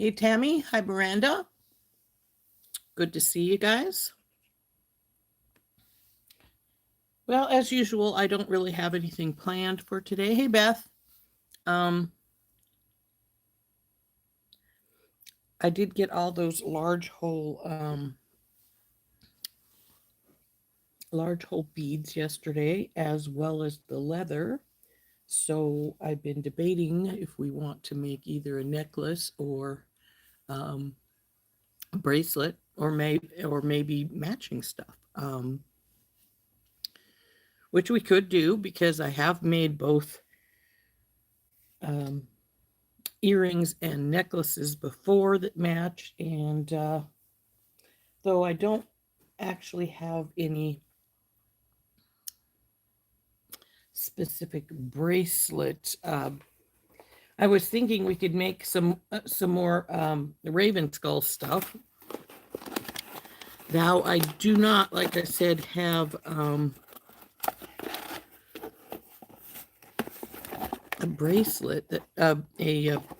Hey, Tammy. Hi, Miranda. Good to see you guys. Well, as usual, I don't really have anything planned for today. Hey, Beth. Um, I did get all those large hole beads yesterday, as well as the leather. So I've been debating if we want to make either a necklace or um, a bracelet, or maybe matching stuff. Which we could do because I have made both um, earrings and necklaces before that match, and though I don't actually have any specific bracelet, I was thinking we could make some more Raven Skull stuff. Now I do not, like I said, have a bracelet that a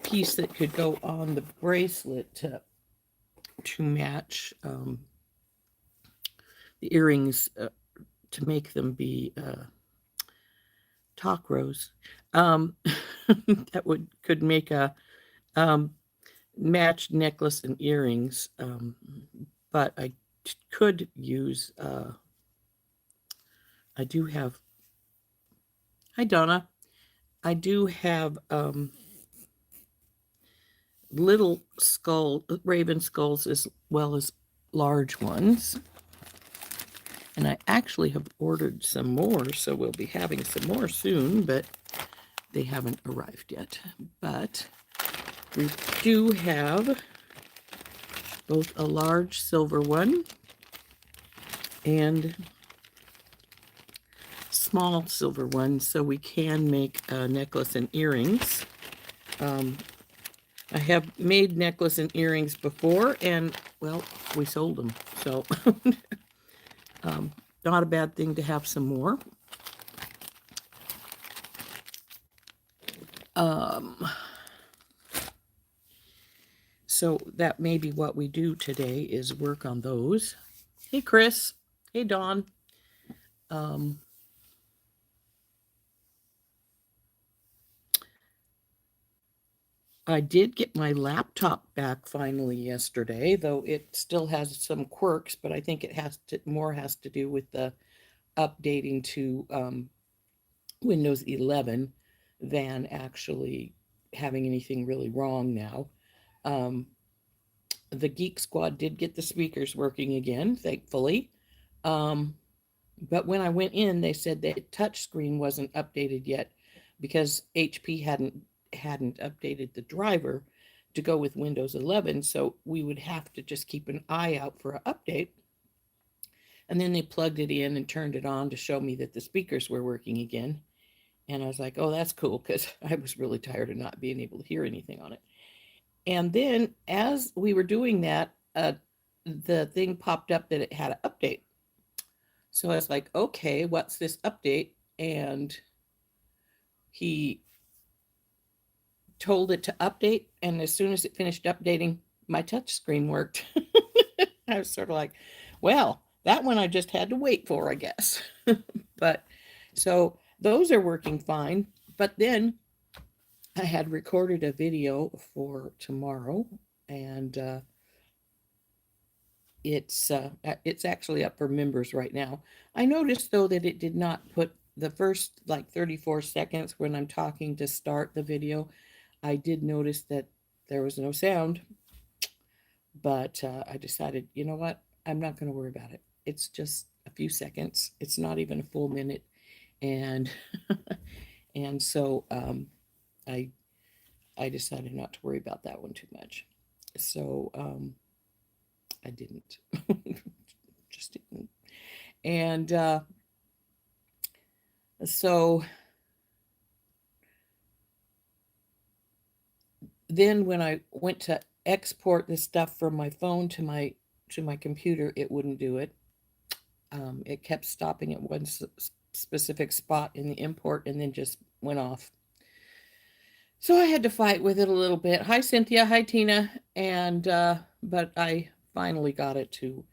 piece that could go on the bracelet to match the earrings to make them be talk rose. Um, that would could make a um, matched necklace and earrings, but I could use. I do have. Hi, Donna. I do have little raven skulls as well as large ones. And I actually have ordered some more, so we'll be having some more soon, but they haven't arrived yet. But we do have both a large silver one and small silver one, so we can make a necklace and earrings. Um, I have made necklace and earrings before, and well, we sold them, so not a bad thing to have some more. Um, so that may be what we do today is work on those. Hey, Chris. Hey, Dawn. Um, I did get my laptop back finally yesterday, though it still has some quirks, but I think it has to do with the updating to Windows 11 than actually having anything really wrong now. Um, the Geek Squad did get the speakers working again, thankfully. Um, but when I went in, they said that touchscreen wasn't updated yet because HP hadn't updated the driver to go with Windows 11. So we would have to just keep an eye out for an update. And then they plugged it in and turned it on to show me that the speakers were working again. And I was like, oh, that's cool because I was really tired of not being able to hear anything on it. And then as we were doing that, the thing popped up that it had an update. So I was like, okay, what's this update? And he told it to update. And as soon as it finished updating, my touch screen worked. I was sort of like, well, that one I just had to wait for, I guess. But so those are working fine. But then I had recorded a video for tomorrow, and it's actually up for members right now. I noticed though that it did not put the first like 34 seconds when I'm talking to start the video. I did notice that there was no sound, but I decided, you know what? I'm not going to worry about it. It's just a few seconds. It's not even a full minute, and and so I I decided not to worry about that one too much. So I didn't, just didn't, and so then when I went to export the stuff from my phone to my computer, it wouldn't do it. It kept stopping at one specific spot in the import and then just went off. So I had to fight with it a little bit. Hi, Cynthia. Hi, Tina. And but I finally got it to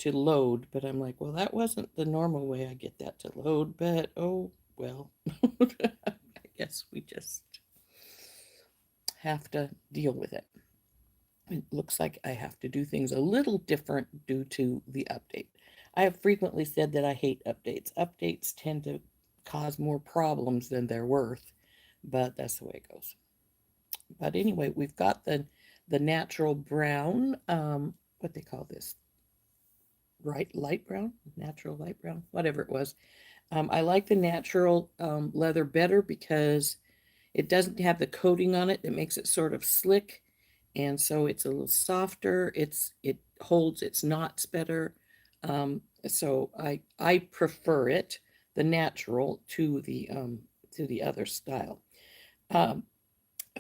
load. But I'm like, well, that wasn't the normal way I get that to load. But oh well, I guess we just have to deal with it. It looks like I have to do things a little different due to the update. I have frequently said that I hate updates. Updates tend to cause more problems than they're worth, but that's the way it goes. But anyway, we've got the natural brown, what they call this, right? Light brown, natural light brown, whatever it was. I like the natural leather better because it doesn't have the coating on it that makes it sort of slick, and so it's a little softer. It holds its knots better. So I prefer it, the natural, to the other style. Um,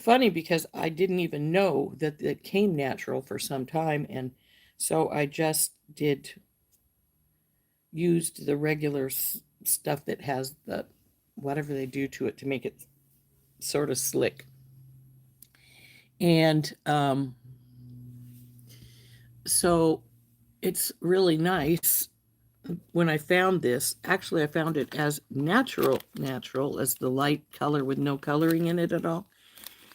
Funny because I didn't even know that it came natural for some time, and so I just used the regular stuff that has the whatever they do to it to make it sort of slick. And so it's really nice. When I found this, actually I found it as natural as the light color with no coloring in it at all.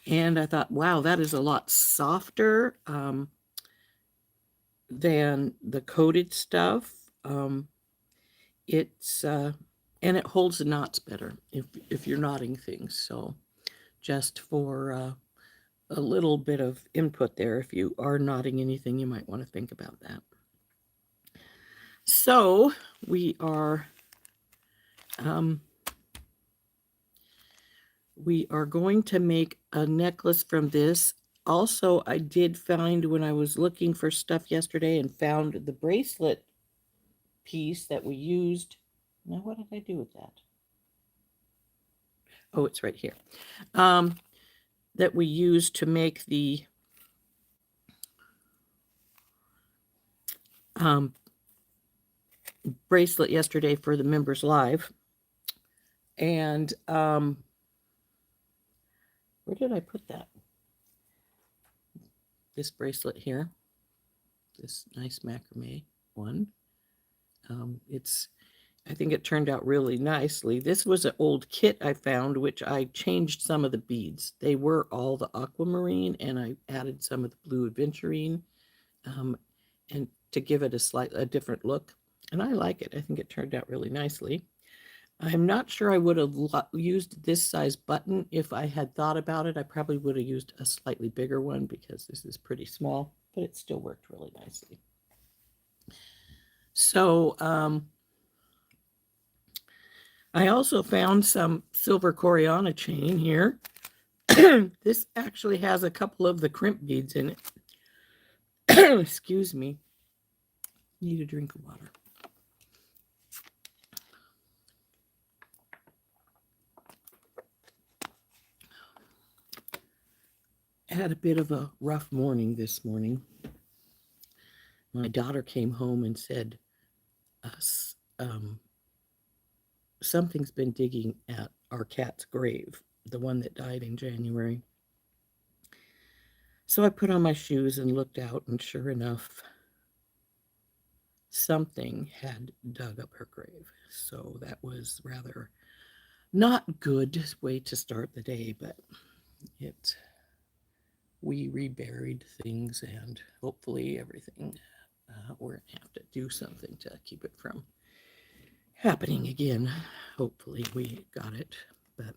And I thought, wow, that is a lot softer than the coated stuff. It's and it holds the knots better if you're knotting things. So just for a little bit of input there, if you are knotting anything, you might want to think about that. So we are going to make a necklace from this. Also, I did find when I was looking for stuff yesterday and found the bracelet piece that we used. Now, what did I do with that? Oh, it's right here. That we used to make the bracelet yesterday for the members live. And where did I put that? This bracelet here, this nice macrame one. I think it turned out really nicely. This was an old kit I found, which I changed some of the beads. They were all the aquamarine, and I added some of the blue aventurine, and to give it a different look. And I like it. I think it turned out really nicely. I'm not sure I would have used this size button if I had thought about it. I probably would have used a slightly bigger one because this is pretty small, but it still worked really nicely. So I also found some silver Coriana chain here. This actually has a couple of the crimp beads in it. Excuse me. Need a drink of water. I had a bit of a rough morning this morning. My daughter came home and said, something's been digging at our cat's grave, the one that died in January. So I put on my shoes and looked out, and sure enough, something had dug up her grave. So that was rather not good way to start the day, but we reburied things, and hopefully everything, we're gonna have to do something to keep it from happening again. Hopefully we got it, but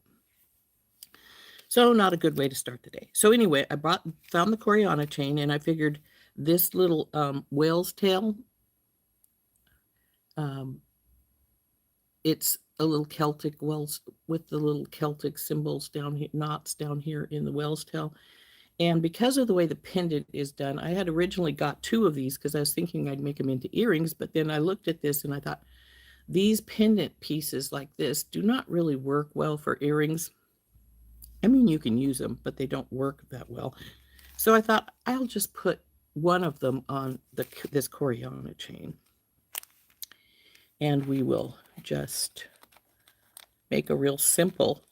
so not a good way to start the day. So anyway, I found the Coriana chain, and I figured this little whale's tail, it's a little Celtic whales with the little Celtic symbols down here, knots down here in the whale's tail. And because of the way the pendant is done, I had originally got 2 of these because I was thinking I'd make them into earrings, but then I looked at this and I thought, these pendant pieces like this do not really work well for earrings. I mean, you can use them, but they don't work that well. So I thought I'll just put one of them on this Coriana chain. And we will just make a real simple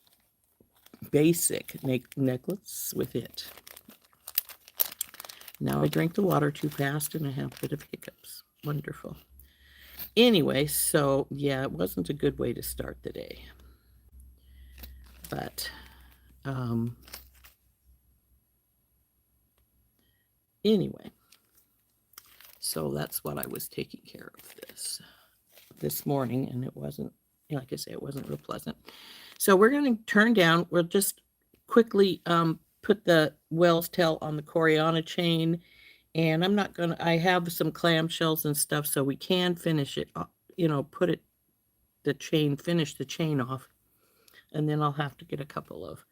basic necklace with it. Now I drank the water too fast and I have a bit of hiccups. Wonderful. Anyway, so yeah, it wasn't a good way to start the day. But anyway, so that's what I was taking care of this morning, and it wasn't, like I say, it wasn't real pleasant. So we're going to turn down, we'll just quickly put the Wells tail on the Coriana chain, and I'm not going to, I have some clamshells and stuff, so we can finish it, put it, finish the chain off, and then I'll have to get a couple of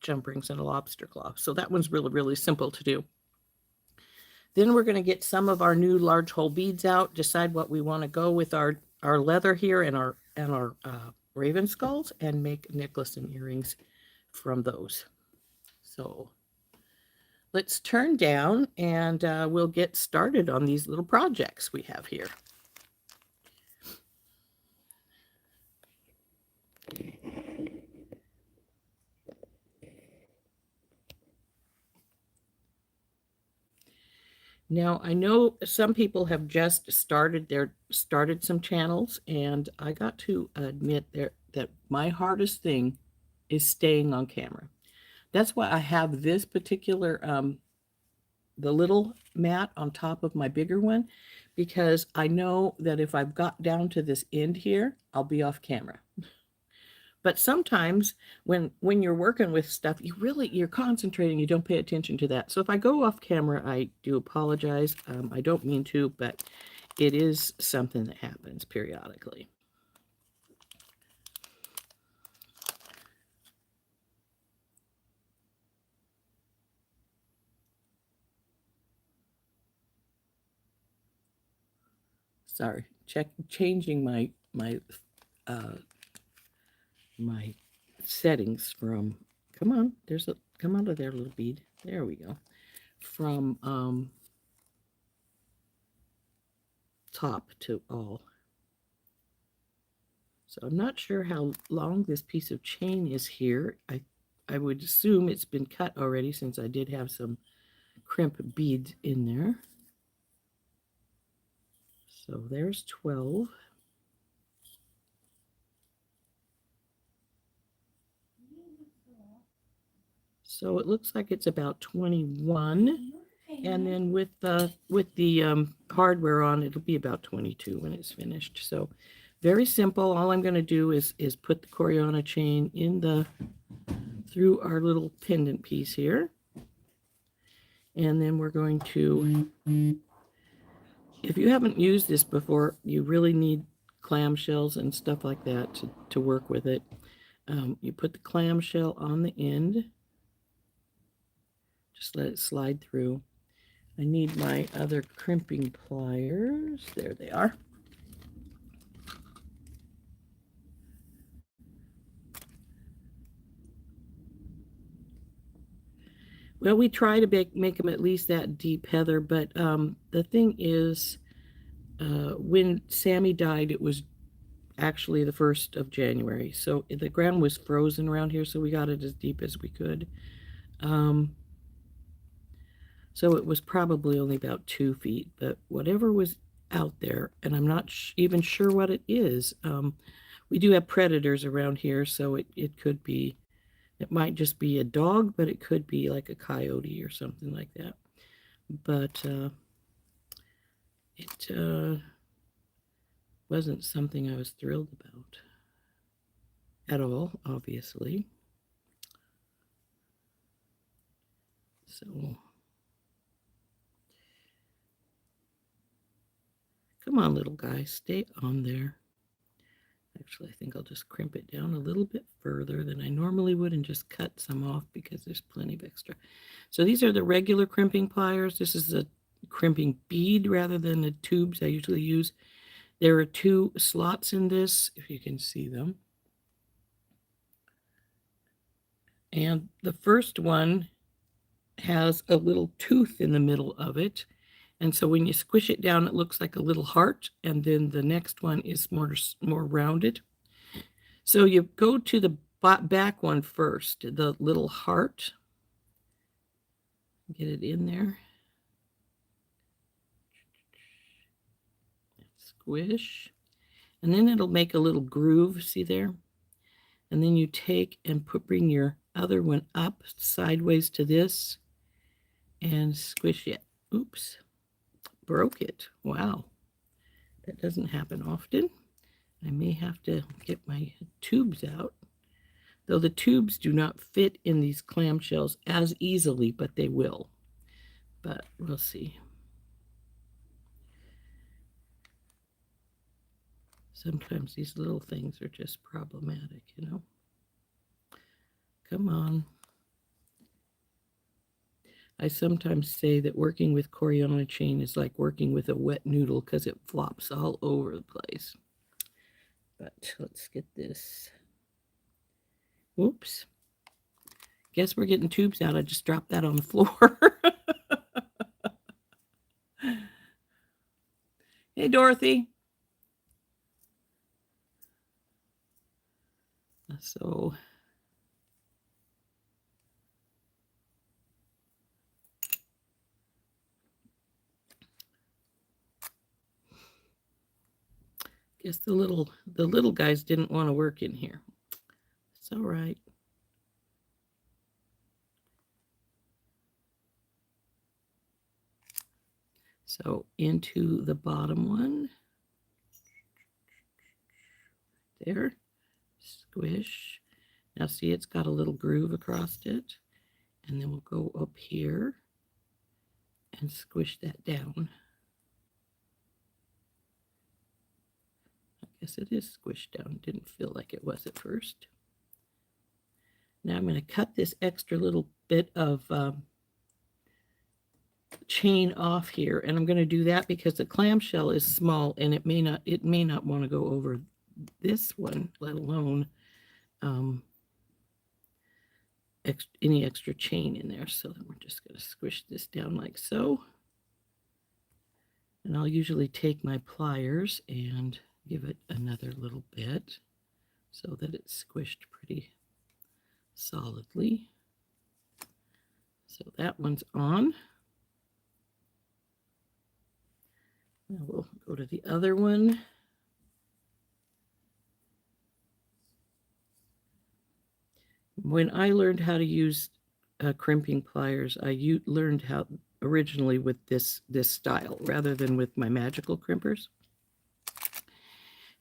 jump rings and a lobster claw. So that one's really, really simple to do. Then we're going to get some of our new large hole beads out, decide what we want to go with our leather here and our raven skulls, and make a necklace and earrings from those. So let's turn down and we'll get started on these little projects we have here. Now, I know some people have just started some channels, and I got to admit that my hardest thing is staying on camera. That's why I have this particular, the little mat on top of my bigger one, because I know that if I've got down to this end here, I'll be off camera. But sometimes when you're working with stuff, you're concentrating, you don't pay attention to that. So if I go off camera, I do apologize. I don't mean to, but it is something that happens periodically. Sorry, changing my settings from, come on, come out of there, little bead. There we go. From top to all. So I'm not sure how long this piece of chain is here. I would assume it's been cut already, since I did have some crimp beads in there. So there's 12. So it looks like it's about 21. And then with the hardware on, it'll be about 22 when it's finished. So very simple. All I'm going to do is put the Coriana chain in through our little pendant piece here. And then we're going to, if you haven't used this before, you really need clamshells and stuff like that to work with it. You put the clamshell on the end. Just let it slide through. I need my other crimping pliers. There they are. Well, we try to make them at least that deep, Heather, but the thing is, when Sammy died, it was actually the 1st of January. So the ground was frozen around here, so we got it as deep as we could. So it was probably only about 2 feet, but whatever was out there, and I'm not even sure what it is. We do have predators around here, so it could be, it might just be a dog, but it could be like a coyote or something like that. But it wasn't something I was thrilled about at all, obviously. So come on, little guy, stay on there. Actually, I think I'll just crimp it down a little bit further than I normally would and just cut some off because there's plenty of extra. So these are the regular crimping pliers. This is a crimping bead rather than the tubes I usually use. There are 2 slots in this, if you can see them. And the first one has a little tooth in the middle of it. And so when you squish it down, it looks like a little heart. And then the next one is more rounded. So you go to the back one first, the little heart. Get it in there. Squish. And then it'll make a little groove, see there? And then you take and bring your other one up sideways to this and squish it. Oops, broke it. Wow, that doesn't happen often. I may have to get my tubes out, though the tubes do not fit in these clamshells as easily, but they will. But we'll see. Sometimes these little things are just problematic, you know. Come on. I sometimes say that working with Coriana chain is like working with a wet noodle because it flops all over the place. But let's get this. Oops. Guess we're getting tubes out. I just dropped that on the floor. Hey, Dorothy. So guess the little guys didn't want to work in here. It's all right. So into the bottom one. There. Squish. Now see, it's got a little groove across it. And then we'll go up here and squish that down. I guess it is squished down. Didn't feel like it was at first. Now I'm going to cut this extra little bit of chain off here, and I'm going to do that because the clamshell is small and it may not want to go over this one, let alone any extra chain in there. So then we're just going to squish this down like so. And I'll usually take my pliers and give it another little bit so that it's squished pretty solidly. So that one's on. Now we'll go to the other one. When I learned how to use crimping pliers, I learned how originally with this style rather than with my magical crimpers.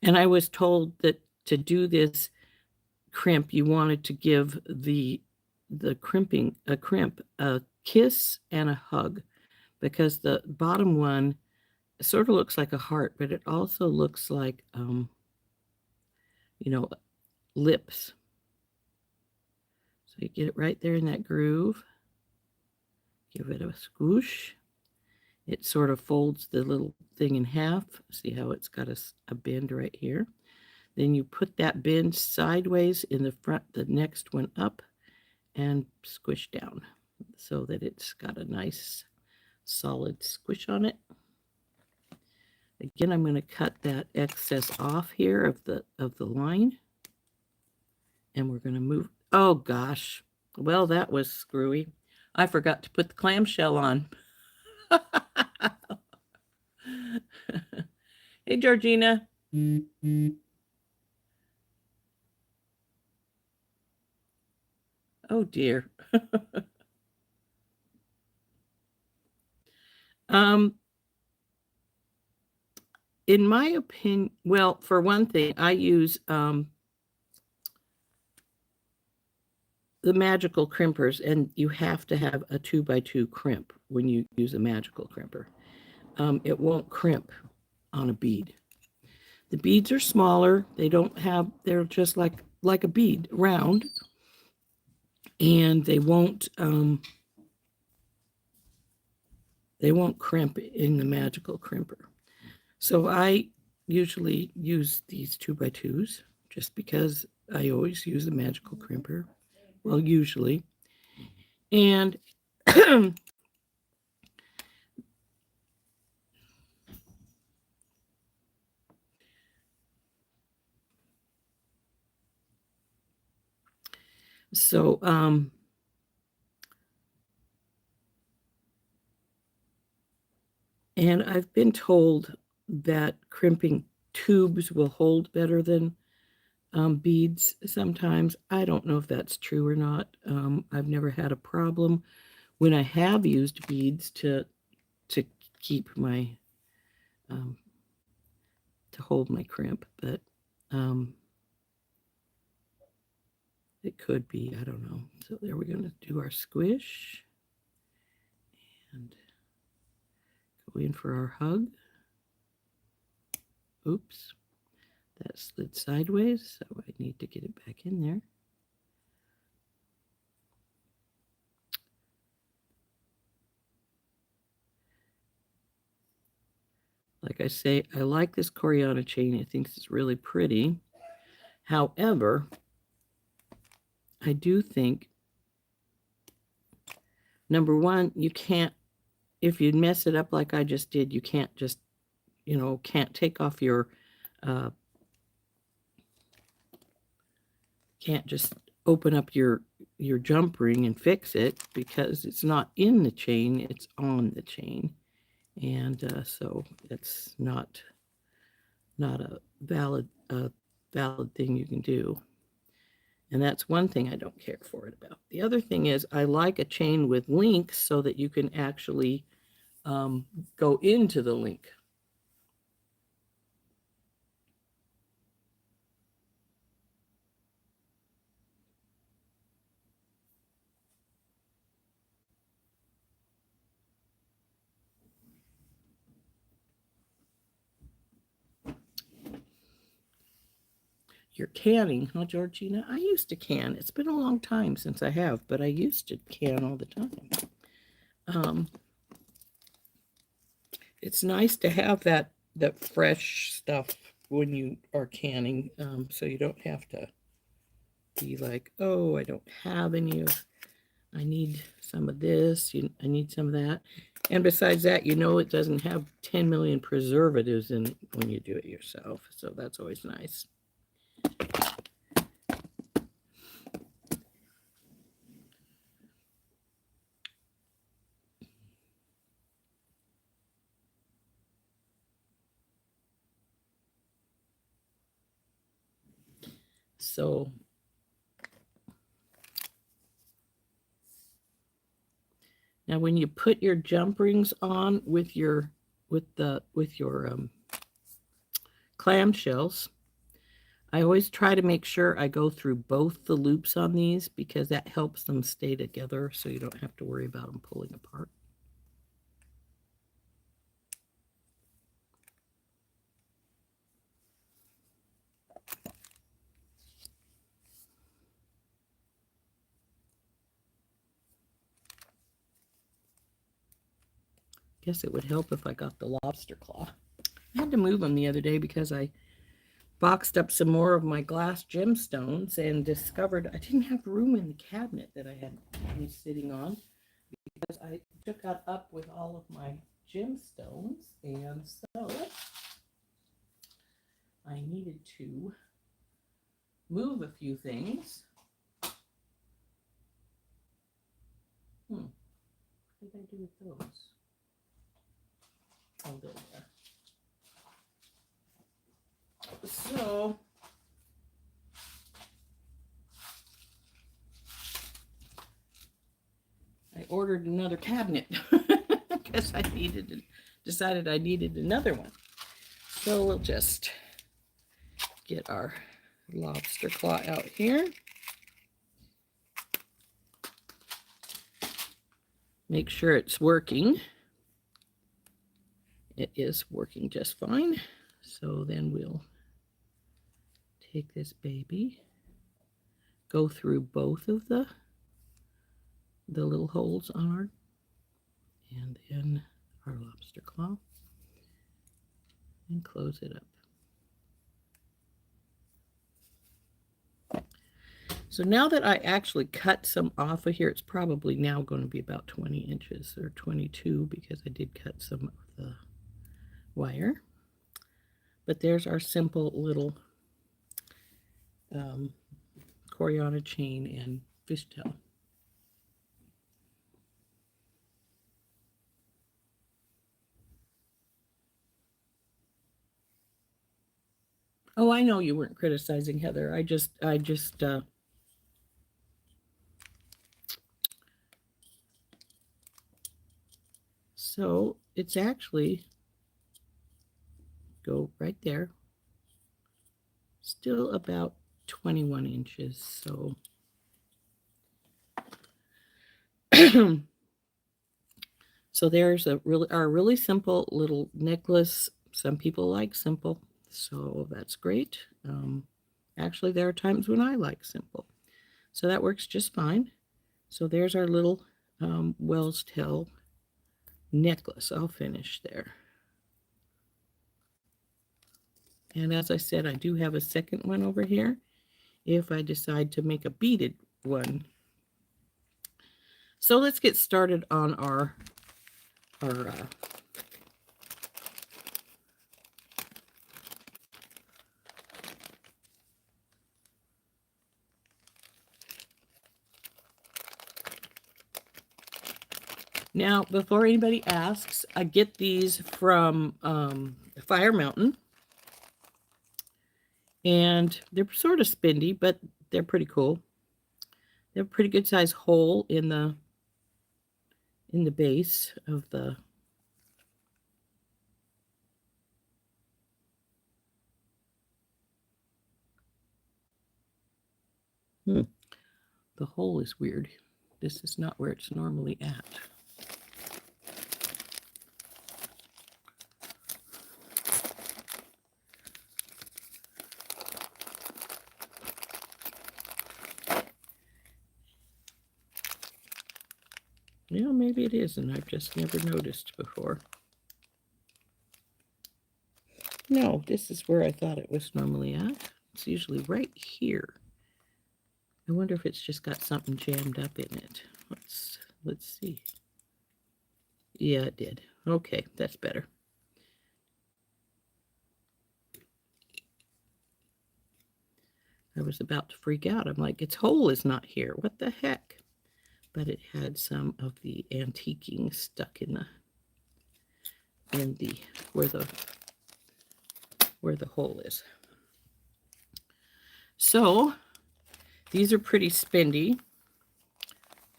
And I was told that to do this crimp, you wanted to give the crimping a crimp a kiss and a hug, because the bottom one sort of looks like a heart, but it also looks like lips. So you get it right there in that groove. Give it a squish. It sort of folds the little thing in half. See how it's got a bend right here. Then you put that bend sideways in the front, the next one up, and squish down so that it's got a nice solid squish on it. Again, I'm going to cut that excess off here of the line. And we're going to move. Oh gosh. Well, that was screwy. I forgot to put the clamshell on. Hey, Georgina. Oh dear. In my opinion, well, for one thing, I use the magical crimpers, and you have to have a 2x2 crimp when you use a magical crimper. It won't crimp on a bead. The beads are smaller. They're just like a bead, round, and they won't crimp in the magical crimper. So I usually use these 2x2s just because I always use a magical crimper. Well, usually. And So, and I've been told that crimping tubes will hold better than beads sometimes. I don't know if that's true or not. I've never had a problem when I have used beads to keep my to hold my crimp, but it could be, I don't know. So there we're going to do our squish and go in for our hug. Oops, that slid sideways, so I need to get it back in there. Like I say, I like this Coriana chain. I think it's really pretty. However, I do think, number one, you can't, if you mess it up like I just did, you can't just, can't take off your, can't just open up your jump ring and fix it because it's not in the chain, it's on the chain. And so it's not a valid thing you can do. And that's one thing I don't care for it about. The other thing is I like a chain with links so that you can actually go into the link. You're canning, huh, Georgina? I used to can. It's been a long time since I have, but I used to can all the time. It's nice to have that fresh stuff when you are canning, so you don't have to be like, oh, I don't have any of, I need some of this, I need some of that. And besides that, it doesn't have 10 million preservatives in when you do it yourself, so that's always nice. So now when you put your jump rings on with your clamshells, I always try to make sure I go through both the loops on these because that helps them stay together so you don't have to worry about them pulling apart. Guess it would help if I got the lobster claw. I had to move them the other day because I boxed up some more of my glass gemstones and discovered I didn't have room in the cabinet that I had me sitting on because I took that up with all of my gemstones, and so I needed to move a few things. What did I do with those? Oh, there. So I ordered another cabinet because I decided I needed another one. So we'll just get our lobster claw out here. Make sure it's working. It is working just fine. So then we'll take this baby, go through both of the little holes on our, and then our lobster claw, and close it up. So now that I actually cut some off of here, it's probably now going to be about 20 inches or 22 because I did cut some of the wire. But there's our simple little Coriana chain, and fishtail. Oh, I know you weren't criticizing Heather. So it's actually, go right there, still about 21 inches. So so there's our really simple little necklace. Some people like simple, so that's great. Actually, there are times when I like simple, so that works just fine. So there's our little Wells tail necklace. I'll finish there. And as I said, I do have a second one over here if I decide to make a beaded one. So let's get started on our now, before anybody asks, I get these from Fire Mountain. And they're sort of spendy, but they're pretty cool. They have a pretty good size hole in the base of the the hole is weird. This is not where it's normally at. Yeah, maybe it is, and I've just never noticed before. No, this is where I thought it was normally at. It's usually right here. I wonder if it's just got something jammed up in it. Let's see. Yeah, it did. Okay, that's better. I was about to freak out. I'm like, its hole is not here. What the heck? But it had some of the antiquing stuck in the where the hole is. So these are pretty spendy.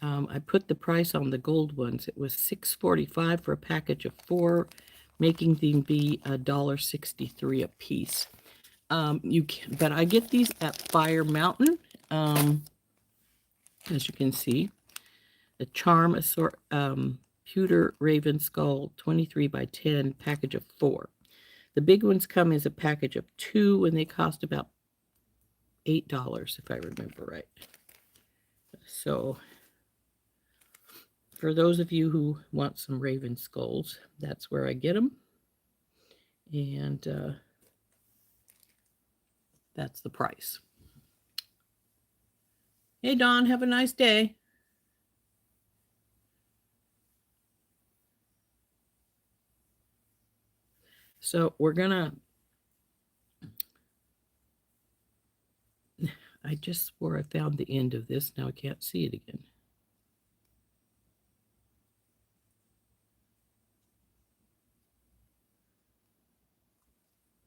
I put the price on the gold ones. It was $6.45 for a package of 4, making them be $1.63 a piece. But I get these at Fire Mountain, as you can see. The Charm Pewter Raven Skull 23 by 10 package of 4. The big ones come as a package of 2, and they cost about $8 if I remember right. So for those of you who want some raven skulls, that's where I get them. And that's the price. Hey, Dawn, have a nice day. So we're gonna, I just swore I found the end of this. Now I can't see it again.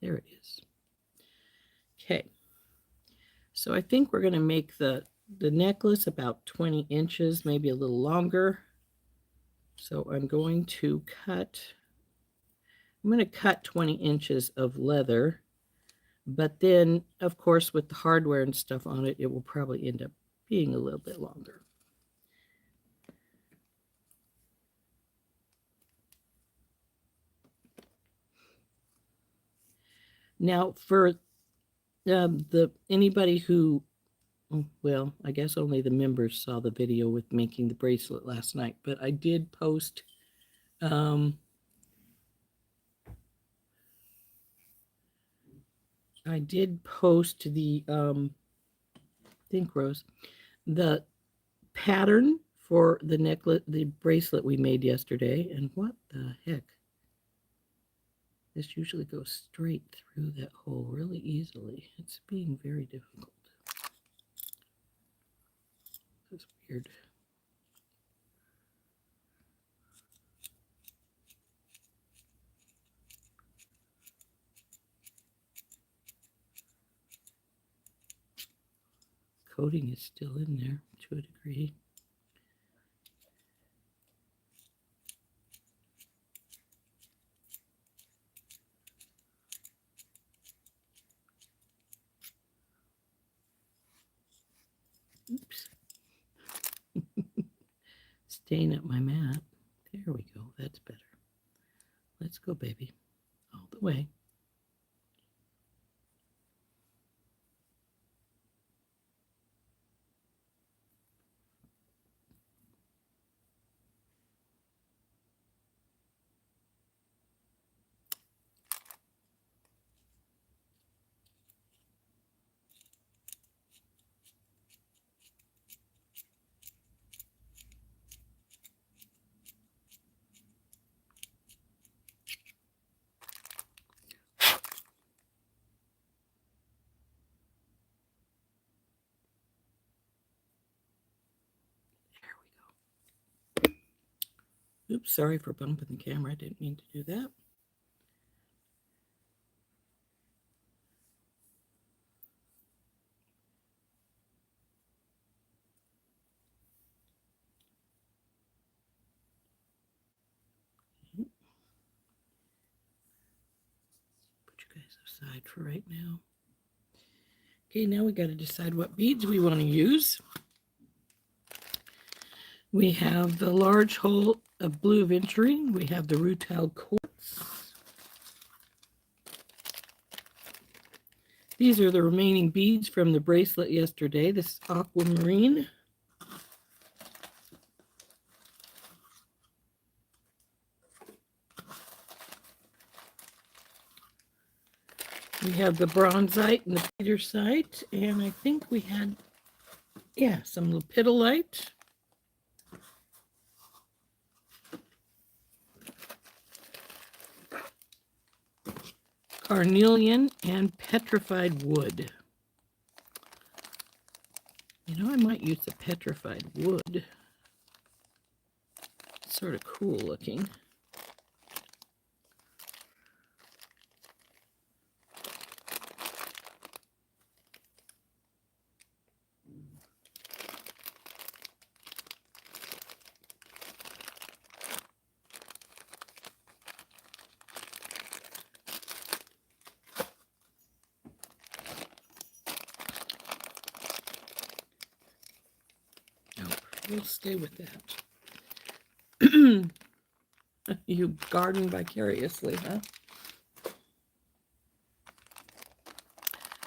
There it is. Okay. So I think we're going to make the necklace about 20 inches, maybe a little longer. So I'm going to cut 20 inches of leather. But then, of course, with the hardware and stuff on it, it will probably end up being a little bit longer. Now, for anybody who, well, I guess only the members saw the video with making the bracelet last night, but I did post the think, Rose, the pattern for the necklace, the bracelet we made yesterday. And what the heck? This usually goes straight through that hole really easily. It's being very difficult. weird. Coating is still in there to a degree. Oops. Stain up my mat. There we go. That's better. Let's go, baby. All the way. Oops, sorry for bumping the camera. I didn't mean to do that. Put you guys aside for right now. Okay, now we got to decide what beads we want to use. We have the large hole of blue aventurine. We have the rutile quartz. These are the remaining beads from the bracelet yesterday. This is aquamarine. We have the bronzite and the petersite, and I think we had, some lepidolite. Carnelian and petrified wood. You know, I might use the petrified wood. It's sort of cool looking. We'll stay with that. You garden vicariously, huh?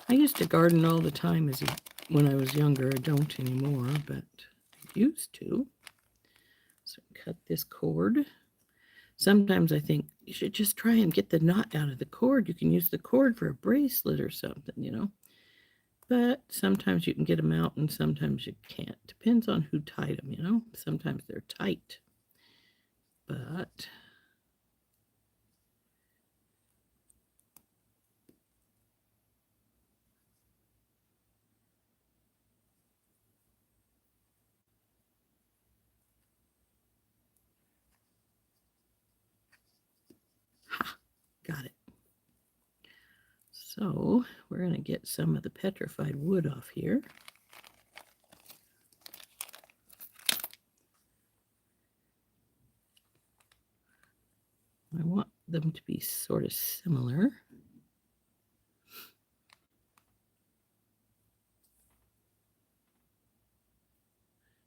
I used to garden all the time when I was younger. I don't anymore, but I used to. So cut this cord. Sometimes I think you should just try and get the knot out of the cord. You can use the cord for a bracelet or something, you know. But sometimes you can get them out and sometimes you can't. Depends on who tied them, you know. Sometimes they're tight. But got it. So we're going to get some of the petrified wood off here. I want them to be sort of similar.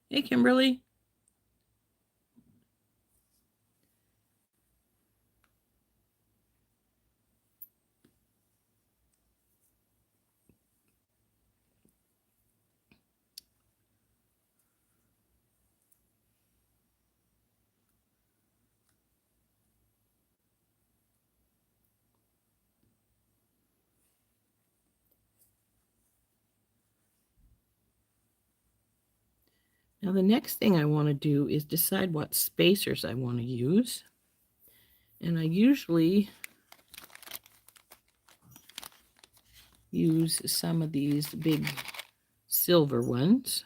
Hey, Kimberly. Now the next thing I want to do is decide what spacers I want to use. And I usually use some of these big silver ones.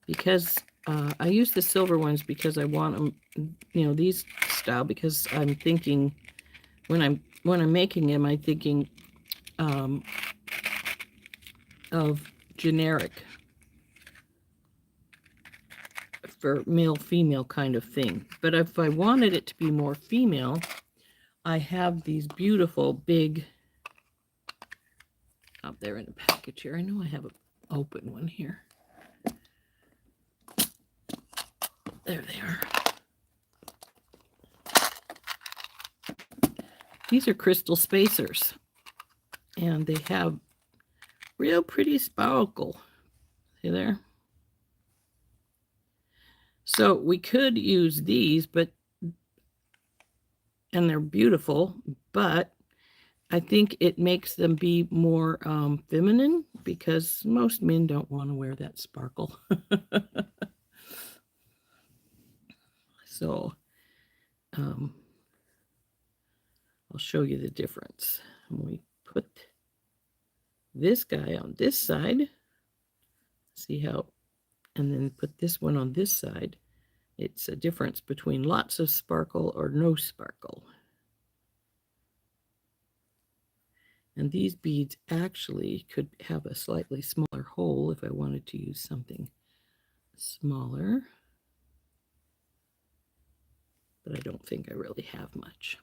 because I use the silver ones because I want them, these style, because I'm thinking when I'm making them, I'm thinking of generic for male female kind of thing. But if I wanted it to be more female, I have these beautiful big up there in the package here. I know I have an open one here. There they are. These are crystal spacers, and they have real pretty sparkle. See there? So we could use these, and they're beautiful, but I think it makes them be more feminine, because most men don't want to wear that sparkle. So I'll show you the difference. We put this guy on this side, see how, and then put this one on this side. It's a difference between lots of sparkle or no sparkle. And these beads actually could have a slightly smaller hole if I wanted to use something smaller. But I don't think I really have much.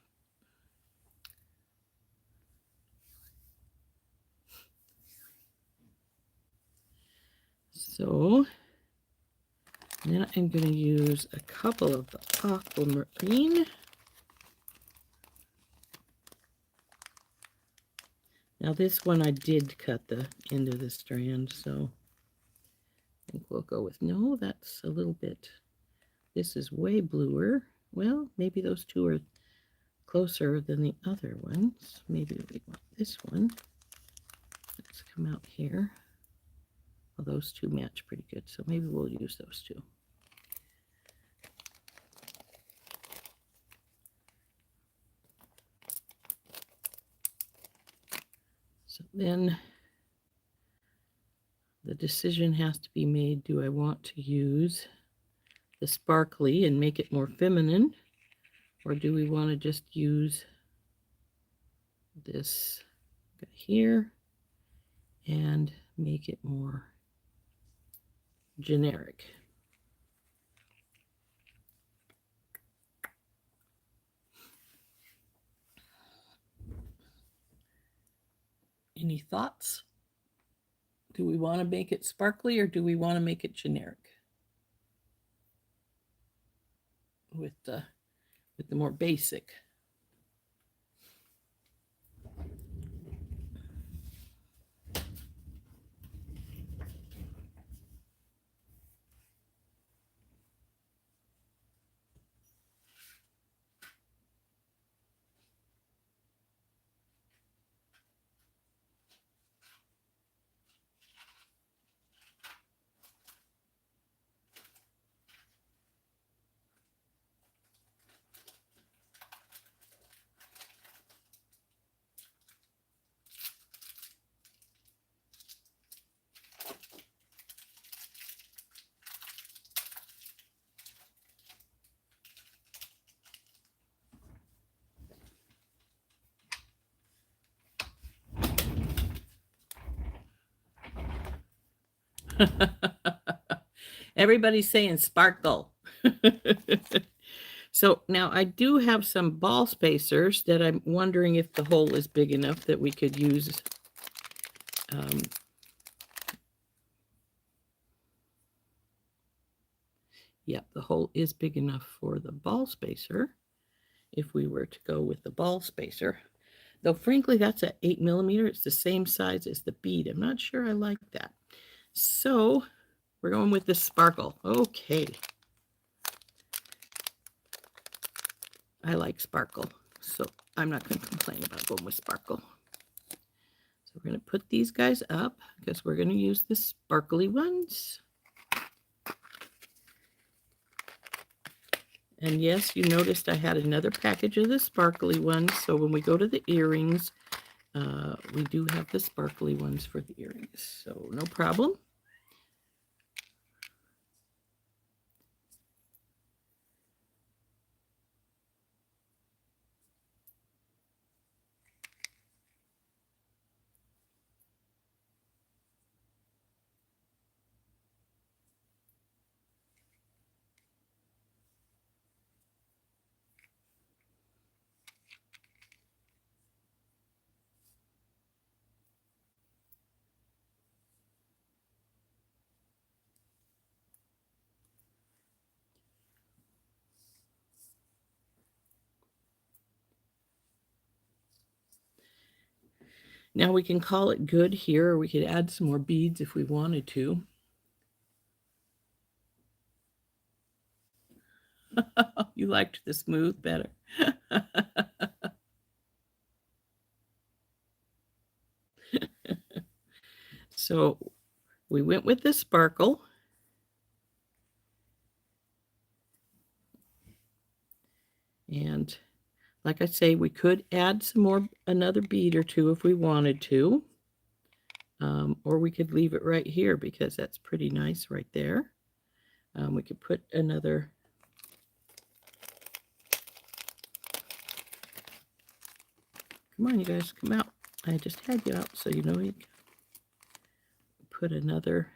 So then I'm going to use a couple of the aquamarine. Now this one I did cut the end of the strand, so I think we'll go with, no, that's a little bit, this is way bluer. Well, maybe those two are closer than the other ones. Maybe we want this one. Let's come out here. Well, those two match pretty good, so maybe we'll use those two. So then the decision has to be made. Do I want to use the sparkly and make it more feminine, or do we want to just use this here and make it more generic? Any thoughts? Do we want to make it sparkly, or do we want to make it generic with the more basic? Everybody's saying sparkle. So now I do have some ball spacers that I'm wondering if the hole is big enough that we could use. Yep, the hole is big enough for the ball spacer if we were to go with the ball spacer. Though frankly, that's an 8mm. It's the same size as the bead. I'm not sure I like that. So we're going with this sparkle. Okay. I like sparkle, so I'm not going to complain about going with sparkle. So we're going to put these guys up because we're going to use the sparkly ones. And yes, you noticed I had another package of the sparkly ones. So when we go to the earrings, we do have the sparkly ones for the earrings. So no problem. Now we can call it good here, or we could add some more beads if we wanted to. You liked the smooth better. So we went with the sparkle. And like I say, we could add some more, another bead or two if we wanted to. Or we could leave it right here because that's pretty nice right there. We could put another. Come on, you guys, come out. I just had you out, so you know you put another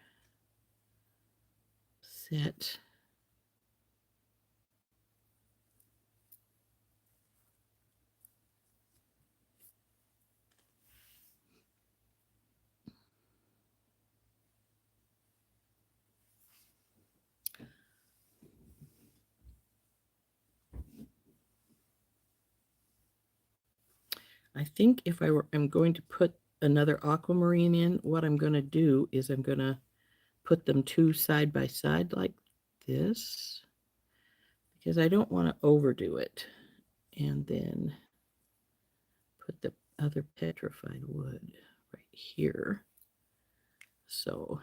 set. I think if I'm going to put another aquamarine in, what I'm going to do is I'm going to put them two side by side like this, because I don't want to overdo it. And then put the other petrified wood right here. So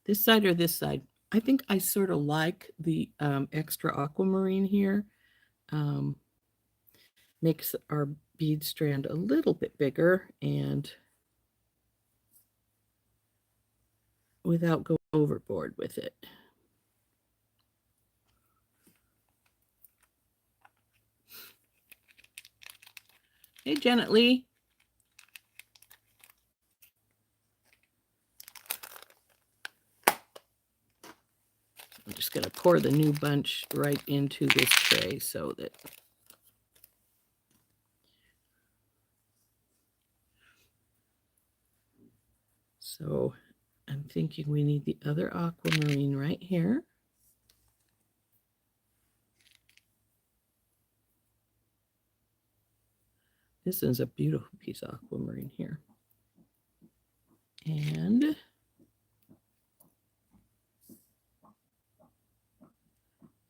this side or this side? I think I sort of like the extra aquamarine here. Makes our bead strand a little bit bigger and without going overboard with it. Hey, Janet Lee. I'm just going to pour the new bunch right into this tray so that so I'm thinking we need the other aquamarine right here. This is a beautiful piece of aquamarine here.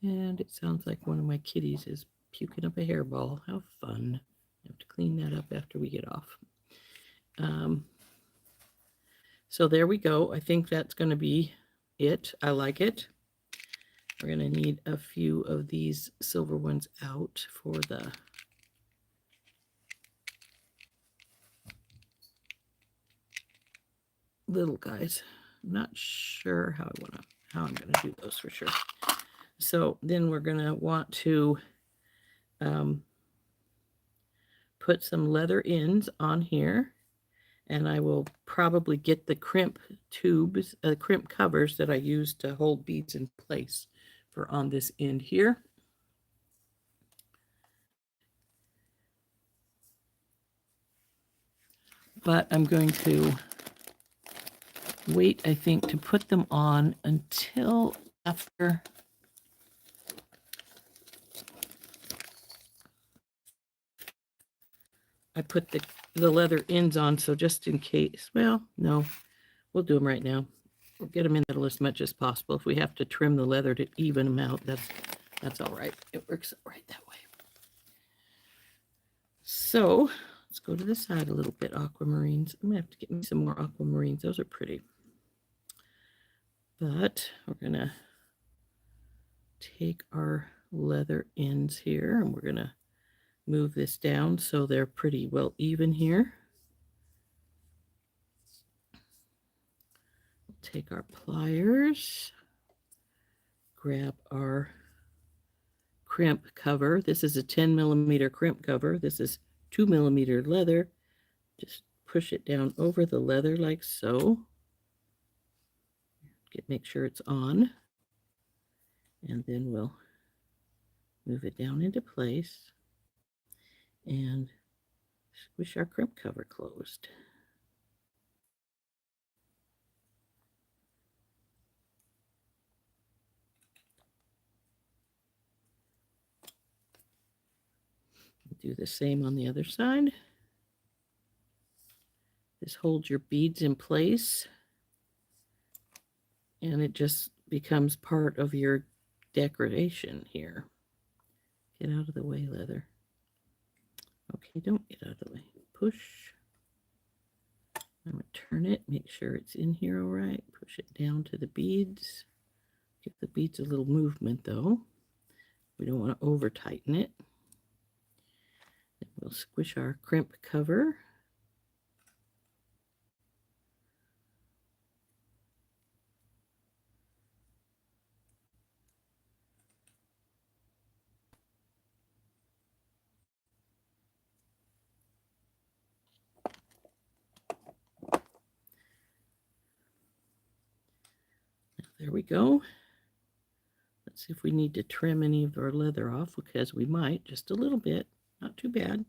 And it sounds like one of my kitties is puking up a hairball. How fun. I have to clean that up after we get off. So there we go. I think that's going to be it. I like it. We're going to need a few of these silver ones out for the little guys. I'm not sure how I'm going to do those for sure. So then we're going to want to put some leather ends on here, and I will probably get the crimp tubes, crimp covers that I use to hold beads in place for on this end here. But I'm going to wait, I think, to put them on until after I put the leather ends on, so just in case. Well, no, we'll do them right now. We'll get them in the middle as much as possible. If we have to trim the leather to even them out, that's all right. It works right that way. So let's go to the side a little bit, aquamarines. I'm gonna have to get me some more aquamarines. Those are pretty. But we're gonna take our leather ends here and we're gonna move this down so they're pretty well even here. Take our pliers, grab our crimp cover. This is a 10 millimeter crimp cover. This is 2 millimeter leather. Just push it down over the leather like so. Make sure it's on. And then we'll move it down into place and squish our crimp cover closed. Do the same on the other side. This holds your beads in place, and it just becomes part of your decoration here. Get out of the way, leather. Okay, don't get out of the way. Push. I'm going to turn it, make sure it's in here all right. Push it down to the beads. Give the beads a little movement though. We don't want to over tighten it. Then we'll squish our crimp cover. There we go. Let's see if we need to trim any of our leather off, because we might, just a little bit, not too bad.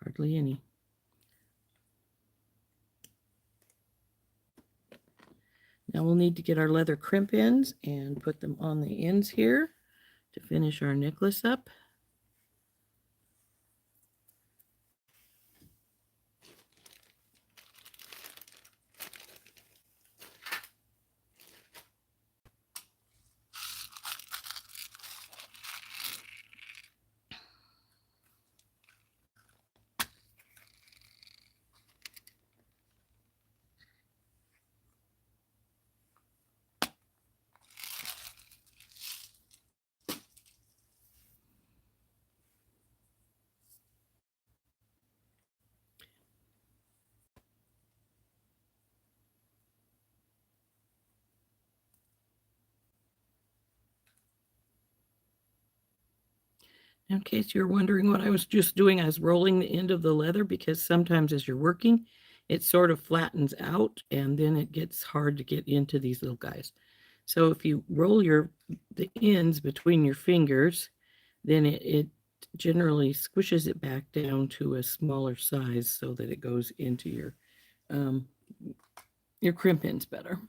Hardly any. Now we'll need to get our leather crimp ends and put them on the ends here to finish our necklace up. In case you're wondering what I was just doing, I was rolling the end of the leather, because sometimes as you're working, it sort of flattens out and then it gets hard to get into these little guys. So if you roll the ends between your fingers, then it generally squishes it back down to a smaller size so that it goes into your crimp ends better.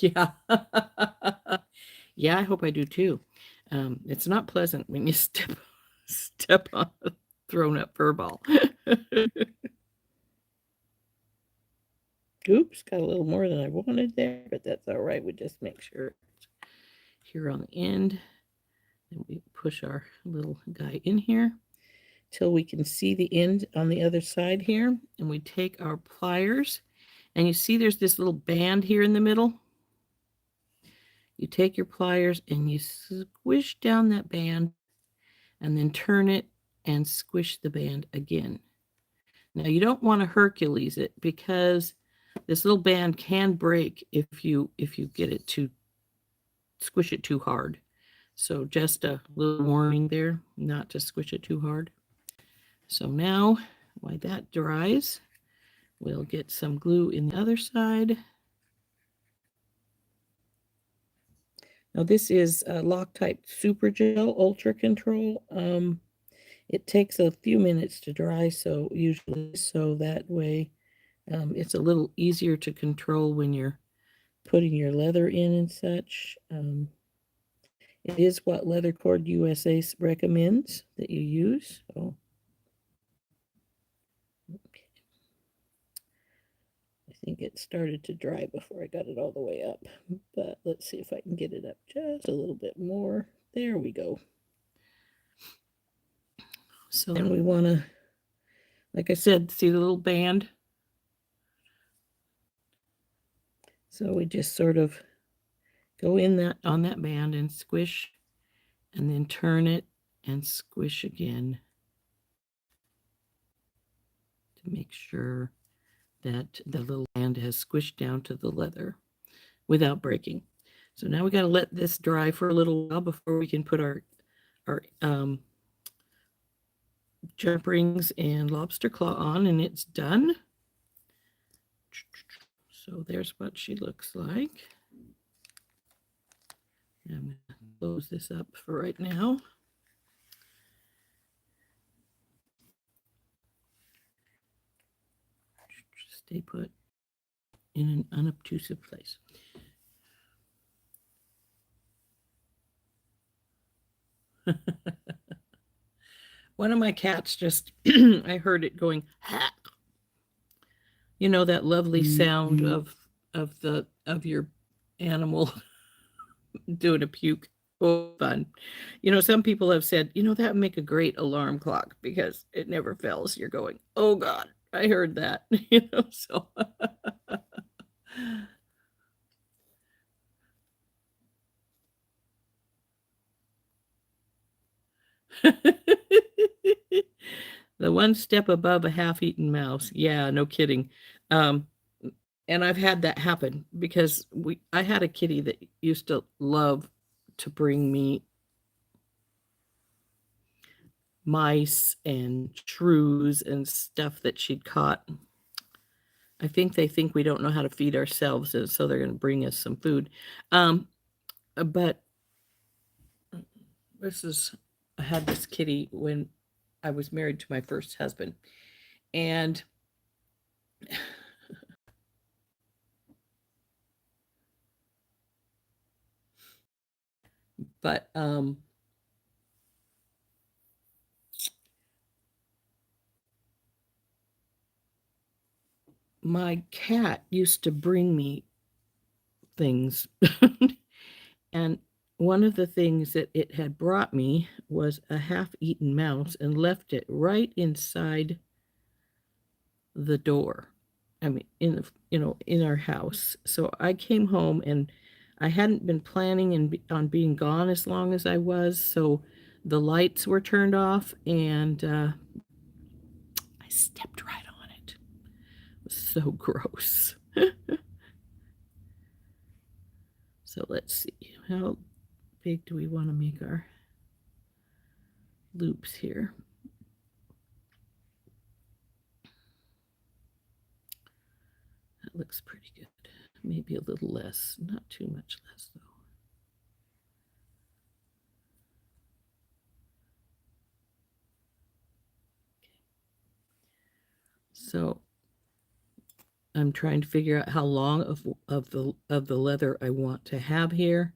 Yeah. Yeah, I hope I do too. It's not pleasant when you step on a thrown up fur ball. Oops, got a little more than I wanted there, but that's all right. We just make sure it's here on the end. And we push our little guy in here till we can see the end on the other side here. And we take our pliers, and you see there's this little band here in the middle. You take your pliers and you squish down that band and then turn it and squish the band again. Now you don't want to Hercules it, because this little band can break if you get it to squish it too hard. So just a little warning there, not to squish it too hard. So now, while that dries, we'll get some glue in the other side. Now this is Loctite Super Gel Ultra Control. It takes a few minutes to dry, so usually so that way it's a little easier to control when you're putting your leather in and such. It is what Leather Cord USA recommends that you use. So, okay. I think it started to dry before I got it all the way up, but let's see if I can get it up just a little bit more. There we go. So then we want to, like I said, see the little band? So we just sort of go in on that band and squish, and then turn it and squish again to make sure that the little band has squished down to the leather without breaking. So now we got to let this dry for a little while before we can put our jump rings and lobster claw on, and it's done. So there's what she looks like. I'm going to close this up for right now. Stay put in an unobtrusive place. One of my cats just, I heard it going, ha. You know, that lovely sound of your animal doing a puke. Oh, fun. You know, some people have said, you know, that would make a great alarm clock because it never fails. You're going, oh God, I heard that. You know, so the one step above a half-eaten mouse. Yeah, no kidding. Um, and I've had that happen because I had a kitty that used to love to bring me mice and shrews and stuff that she'd caught. I think they think we don't know how to feed ourselves, and so they're going to bring us some food. But I had this kitty when I was married to my first husband, and but my cat used to bring me things. And one of the things that it had brought me was a half-eaten mouse and left it right inside the door. I mean, in our house. So I came home and I hadn't been planning on being gone as long as I was. So the lights were turned off and I stepped right on it. It was so gross. So let's see. How big do we want to make our loops here? That looks pretty good. Maybe a little less, not too much less though. So I'm trying to figure out how long of the leather I want to have here.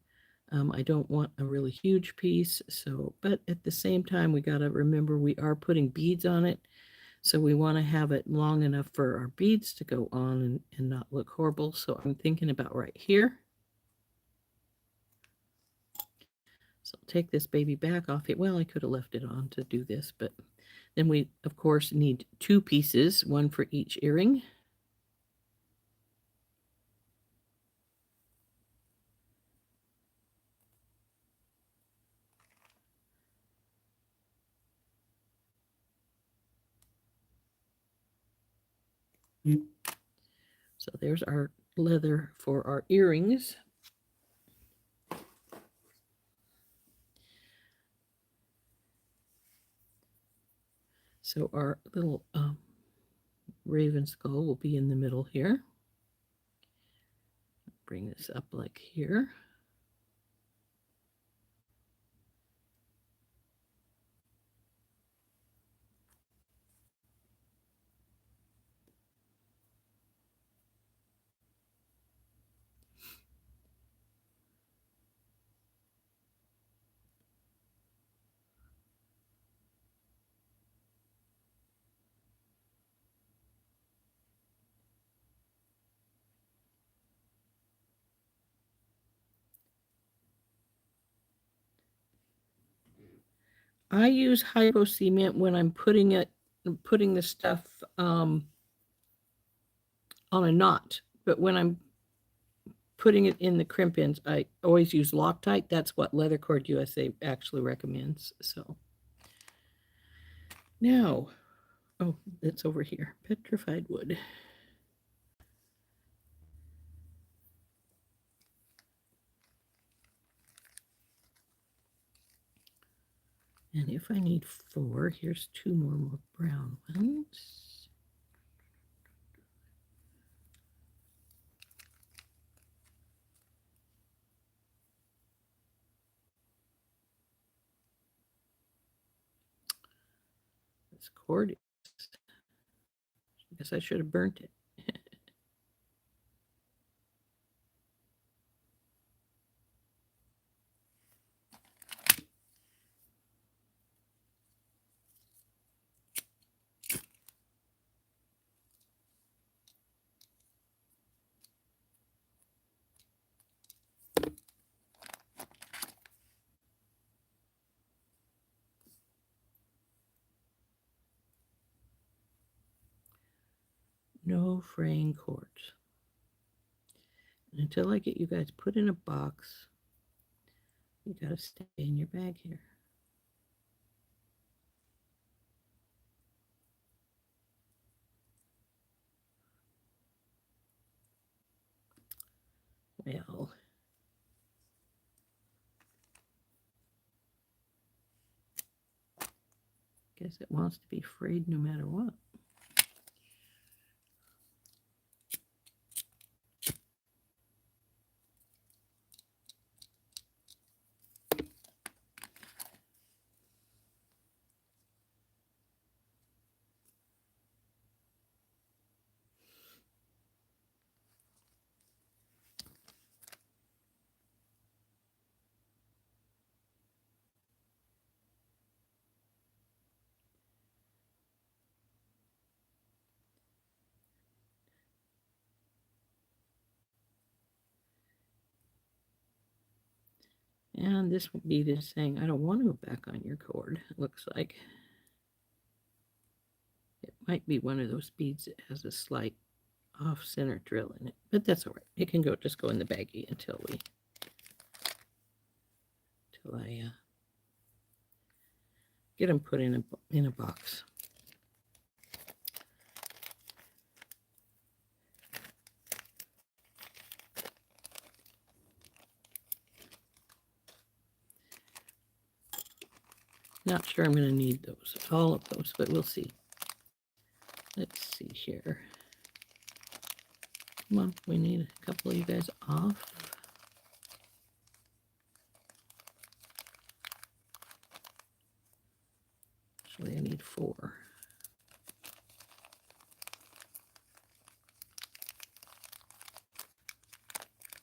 I don't want a really huge piece, so but at the same time we got to remember we are putting beads on it, so we want to have it long enough for our beads to go on and not look horrible. So I'm thinking about right here. So I'll take this baby back off it. Well, I could have left it on to do this, but then we of course need two pieces, one for each earring. So there's our leather for our earrings. So our little raven skull will be in the middle here. Bring this up like here. I use hypo cement when I'm putting the stuff on a knot, but when I'm putting it in the crimp ends, I always use Loctite. That's what Leather Cord USA actually recommends. So now, oh, it's over here, petrified wood. And if I need 4, here's 2 more brown ones. This cord, I guess I should have burnt it. No fraying cords. And until I get you guys put in a box, you gotta stay in your bag here. Well, guess it wants to be frayed no matter what. And this bead is saying, I don't want to go back on your cord, it looks like. It might be one of those beads that has a slight off-center drill in it, but that's all right. It can just go in the baggie until I get them put in a box. Not sure I'm going to need those, all of those, but we'll see. Let's see here. Come on, we need a couple of you guys off. Actually, I need 4.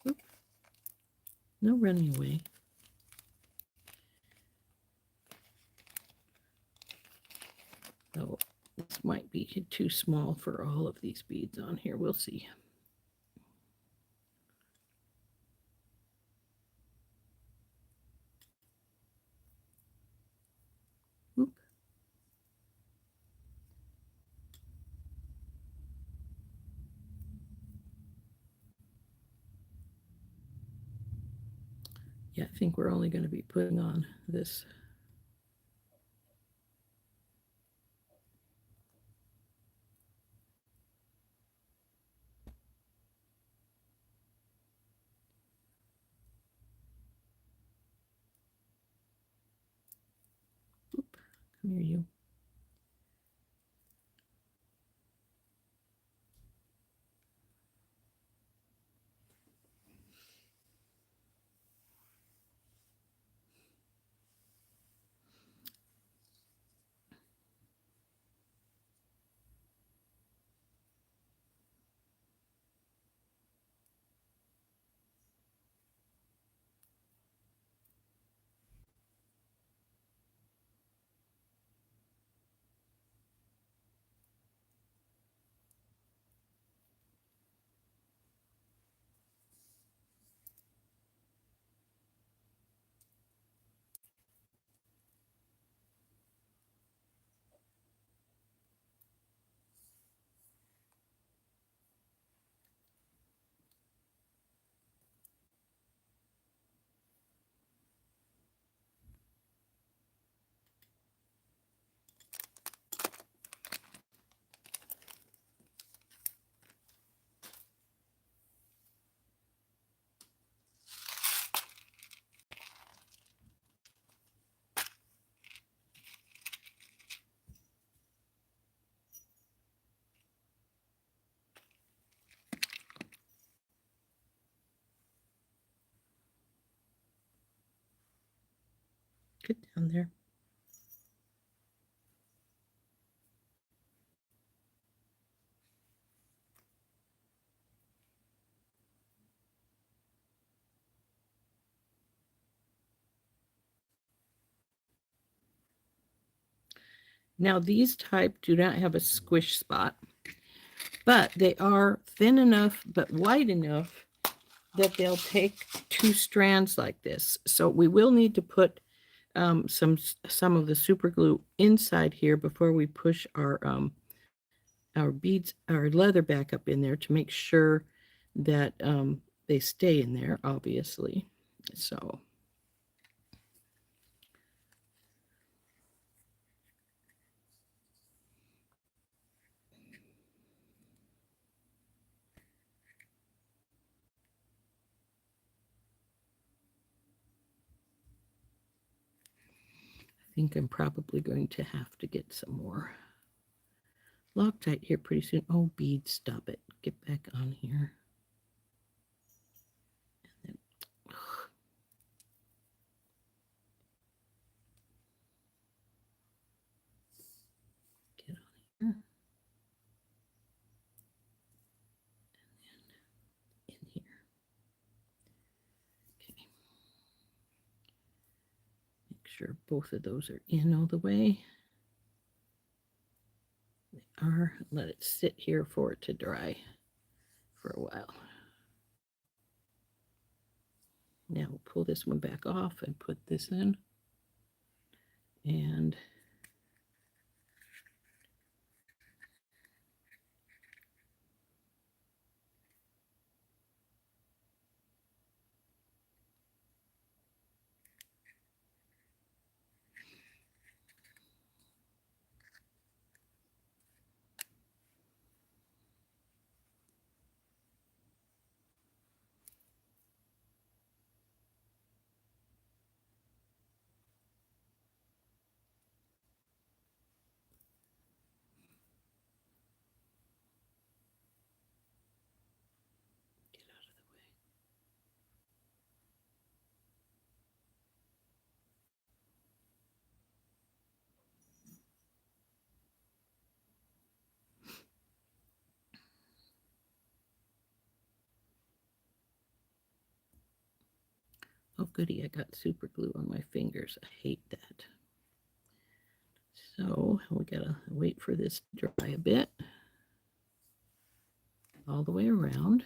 Oop. No running away. Oh, this might be too small for all of these beads on here. We'll see. Oop. Yeah, I think we're only going to be putting on this. Oop, come here, you. Get down there. Now these type do not have a squish spot, but they are thin enough but wide enough that they'll take 2 strands like this. So we will need to put some of the super glue inside here before we push our our beads, our leather back up in there to make sure that they stay in there, obviously. So I think I'm probably going to have to get some more Loctite here pretty soon. Oh, beads, stop it. Get back on here. And then, get on here. And then in here. Okay. Make sure both of those are in all the way. They are. Let it sit here for it to dry for a while. Now we'll pull this one back off and put this in. And get out of the way. Oh, goody, I got super glue on my fingers. I hate that. So we gotta wait for this to dry a bit. All the way around.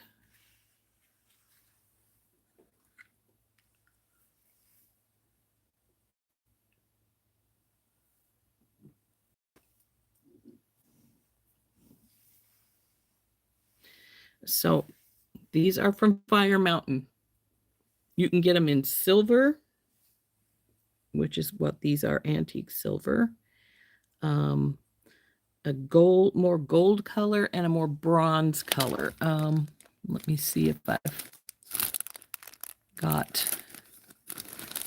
So these are from Fire Mountain. You can get them in silver, which is what these are, antique silver. A gold, more gold color, and a more bronze color. Let me see if I've got,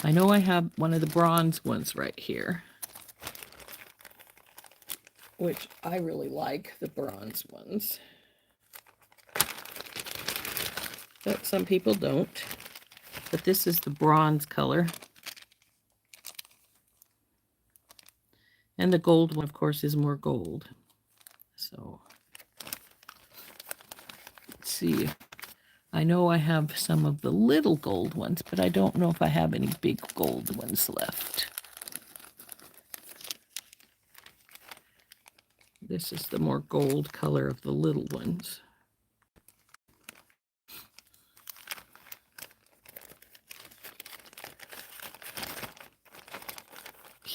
I know I have one of the bronze ones right here, which I really like, the bronze ones. But some people don't. But this is the bronze color. And the gold one, of course, is more gold. So let's see. I know I have some of the little gold ones, but I don't know if I have any big gold ones left. This is the more gold color of the little ones.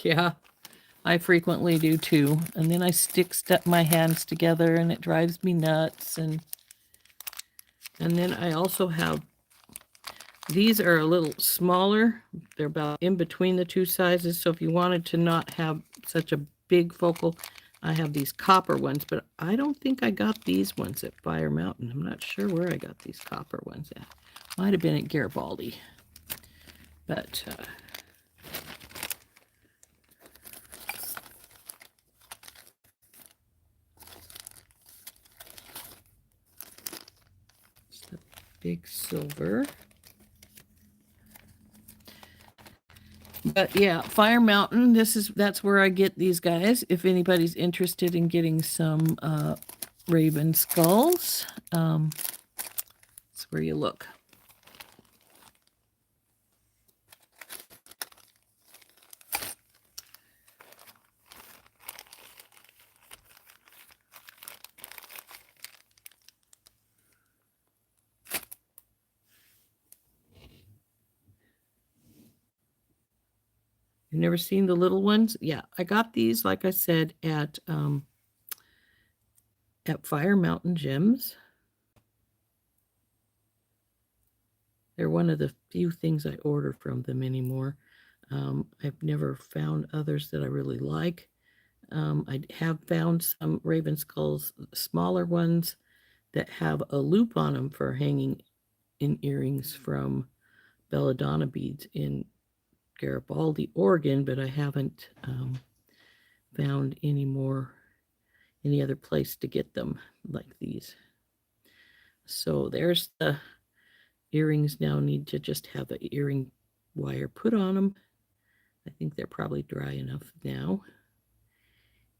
Yeah, I frequently do too. And then I stick my hands together and it drives me nuts. And then I also have, these are a little smaller. They're about in between the two sizes. So if you wanted to not have such a big focal, I have these copper ones, but I don't think I got these ones at Fire Mountain. I'm not sure where I got these copper ones at. Might have been at Garibaldi. But it's the big silver. But yeah, Fire Mountain, that's where I get these guys. If anybody's interested in getting some raven skulls, that's where you look. You've never seen the little ones? Yeah, I got these, like I said, at at Fire Mountain Gems. They're one of the few things I order from them anymore. I've never found others that I really like. I have found some Raven Skulls, smaller ones, that have a loop on them for hanging in earrings from belladonna beads in Garibaldi, Oregon, but I haven't found any other place to get them like these. So there's the earrings. Now need to just have an earring wire put on them. I think they're probably dry enough now.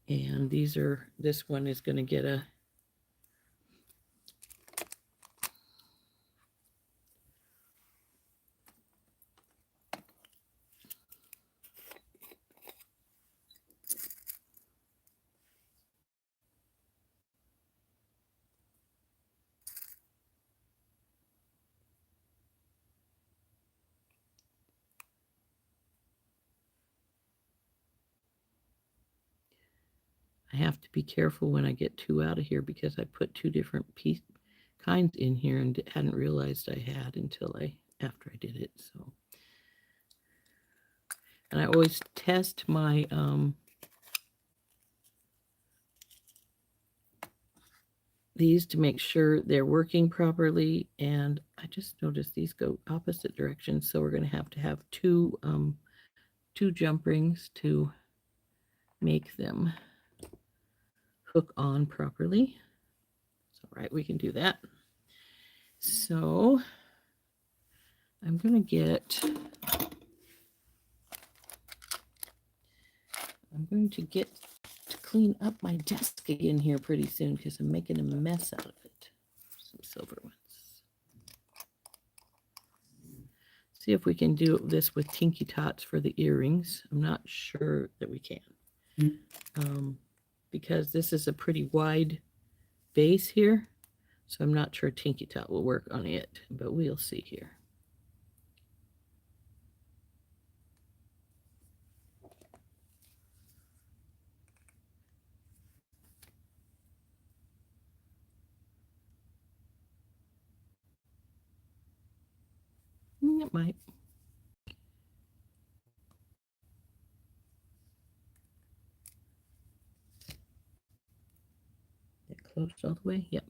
And this one is going to get a I have to be careful when I get two out of here because I put two different kinds in here and hadn't realized I had until after I did it. So, and I always test my these to make sure they're working properly. And I just noticed these go opposite directions, so we're going to have two jump rings to make them hook on properly. It's all right, we can do that. So I'm going to get to clean up my desk again here pretty soon because I'm making a mess out of it. Some silver ones. See if we can do this with Tinky Tots for the earrings. I'm not sure that we can. Because this is a pretty wide base here. So I'm not sure Tinky Tot will work on it, but we'll see here. It might. That closed all the way? Yep.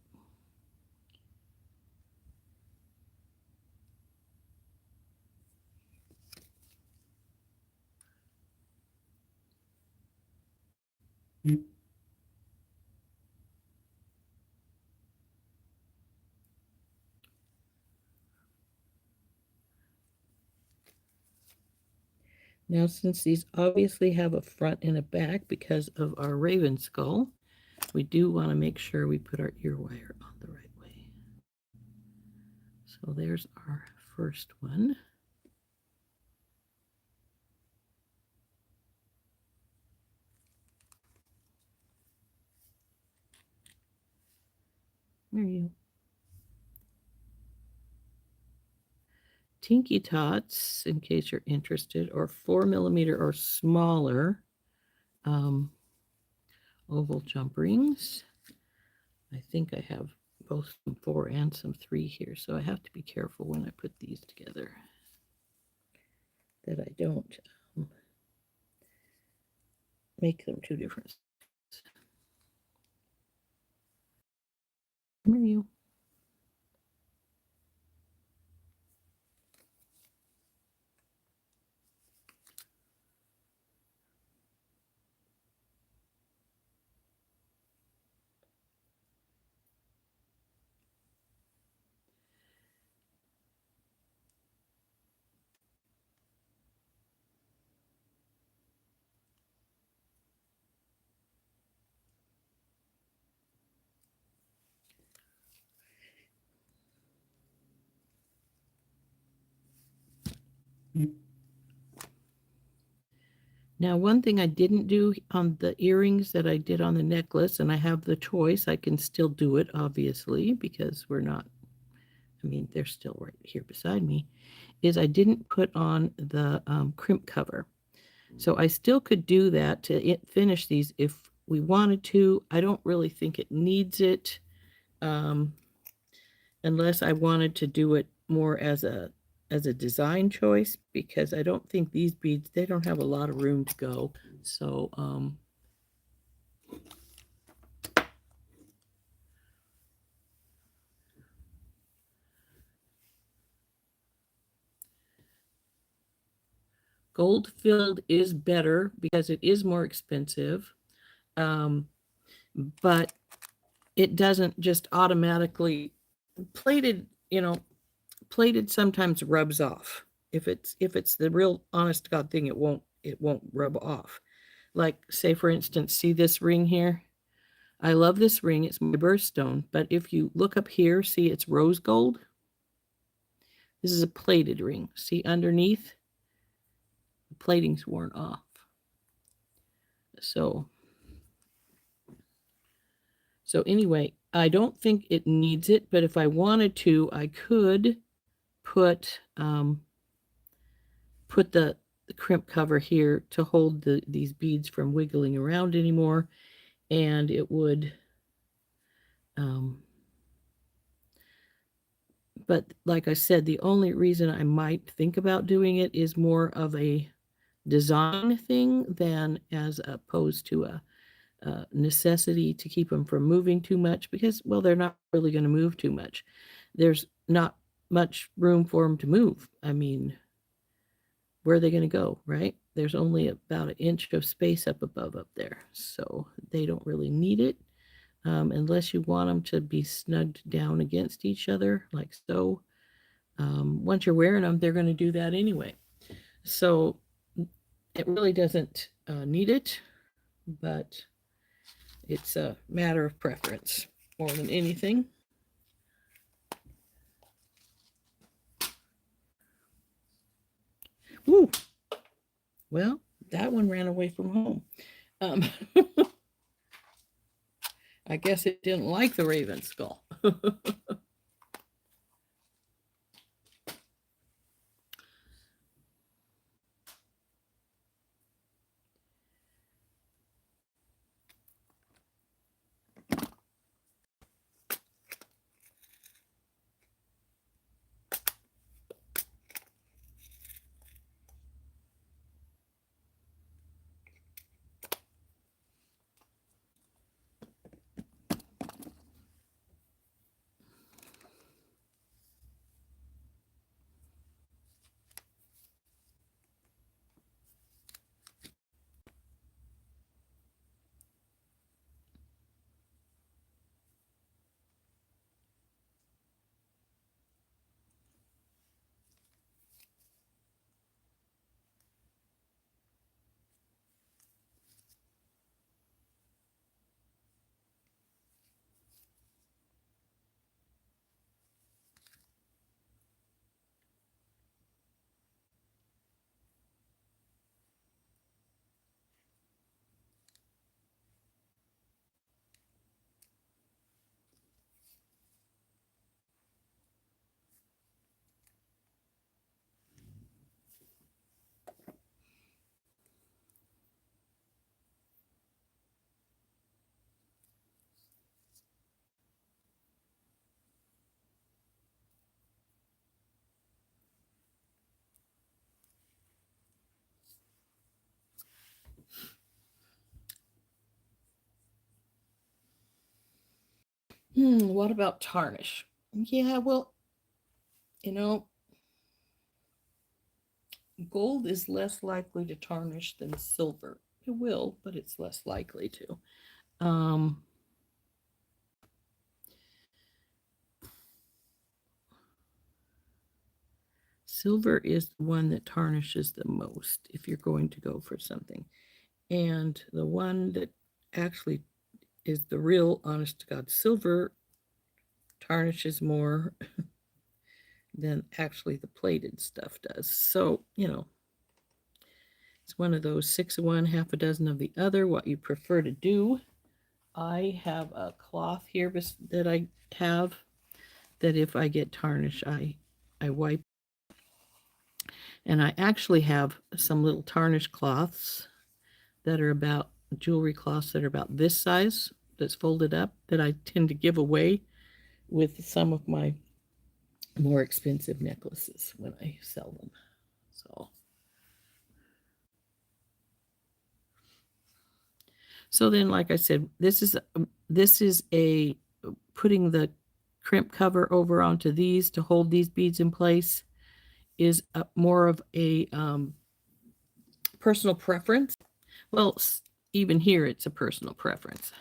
Now, since these obviously have a front and a back because of our Raven Skull, we do want to make sure we put our ear wire on the right way. So there's our first one. There you go. Tinky Tots, in case you're interested, are 4mm or smaller oval jump rings. I think I have both some 4 and some 3 here, so I have to be careful when I put these together that I don't make them two different. Come here, you. Now, one thing I didn't do on the earrings that I did on the necklace, and I have the choice, I can still do it, obviously, because we're not, I mean, they're still right here beside me, is I didn't put on the crimp cover. So I still could do that to finish these if we wanted to. I don't really think it needs it, um, unless I wanted to do it more as a design choice, because I don't think these beads, they don't have a lot of room to go. So gold filled is better because it is more expensive, um, but it doesn't just automatically plated. Plated sometimes rubs off. If it's the real honest to God thing, it won't rub off. Like, say for instance, see this ring here? I love this ring. It's my birthstone. But if you look up here, see it's rose gold. This is a plated ring. See underneath? The plating's worn off. So anyway, I don't think it needs it, but if I wanted to, I could put put the crimp cover here to hold these beads from wiggling around anymore, and it would but like I said, the only reason I might think about doing it is more of a design thing than as opposed to a necessity to keep them from moving too much, because, well, they're not really going to move too much. There's not much room for them to move. I mean, where are they going to go, right? There's only about an inch of space up above up there, so they don't really need it, unless you want them to be snugged down against each other like so. Once you're wearing them, they're going to do that anyway. So it really doesn't need it, but it's a matter of preference more than anything. Ooh, well, that one ran away from home. Um, I guess it didn't like the raven skull. What about tarnish? Yeah, well, you know, gold is less likely to tarnish than silver. It will, but it's less likely to. Um, Silver is the one that tarnishes the most if you're going to go for something. And the one that actually is the real honest to God silver tarnishes more than actually the plated stuff does. So, it's one of those 6 of one, half a dozen of the other, what you prefer to do. I have a cloth here that I have that if I get tarnish, I wipe. And I actually have some little tarnish cloths that are about jewelry cloths that are about this size that's folded up that I tend to give away with some of my more expensive necklaces when I sell them. So then, like I said, this is a putting the crimp cover over onto these to hold these beads in place is more of a personal preference. Well, even here, it's a personal preference.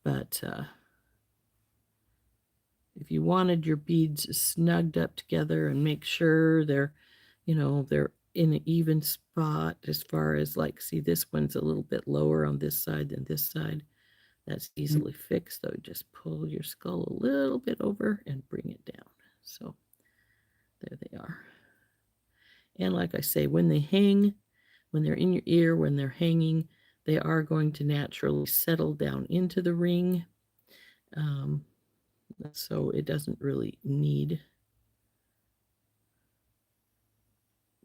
But if you wanted your beads snugged up together and make sure they're in an even spot as far as, like, see, this one's a little bit lower on this side than this side. That's easily fixed, though. Just pull your skull a little bit over and bring it down. So there they are. And like I say, when they hang, when they're in your ear, when they're hanging, they are going to naturally settle down into the ring. So it doesn't really need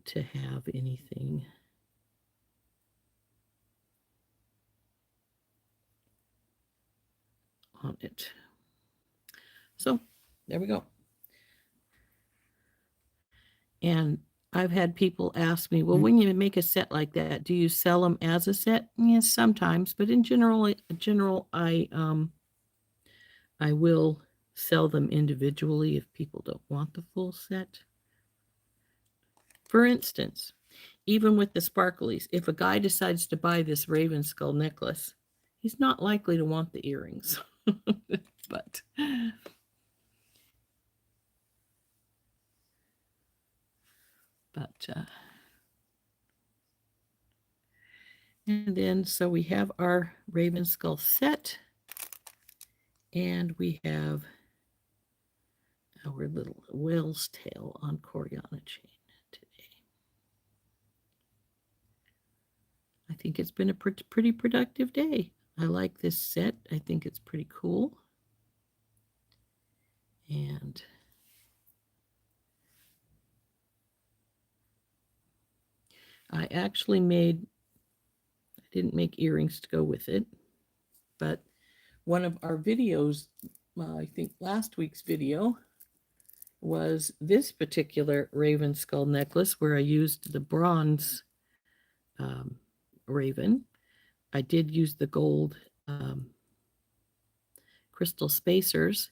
to have anything on it. So there we go. And I've had people ask me, well, when you make a set like that, do you sell them as a set? Yes, sometimes, but in general, I will sell them individually if people don't want the full set. For instance, even with the sparklies, if a guy decides to buy this raven skull necklace, he's not likely to want the earrings. but and then so we have our raven skull set, and we have our little whale's tail on Coriana chain today. I think it's been a pretty productive day. I like this set. I think it's pretty cool. And I actually didn't make earrings to go with it, but one of our videos, I think last week's video, was this particular raven skull necklace where I used the bronze raven. I did use the gold crystal spacers,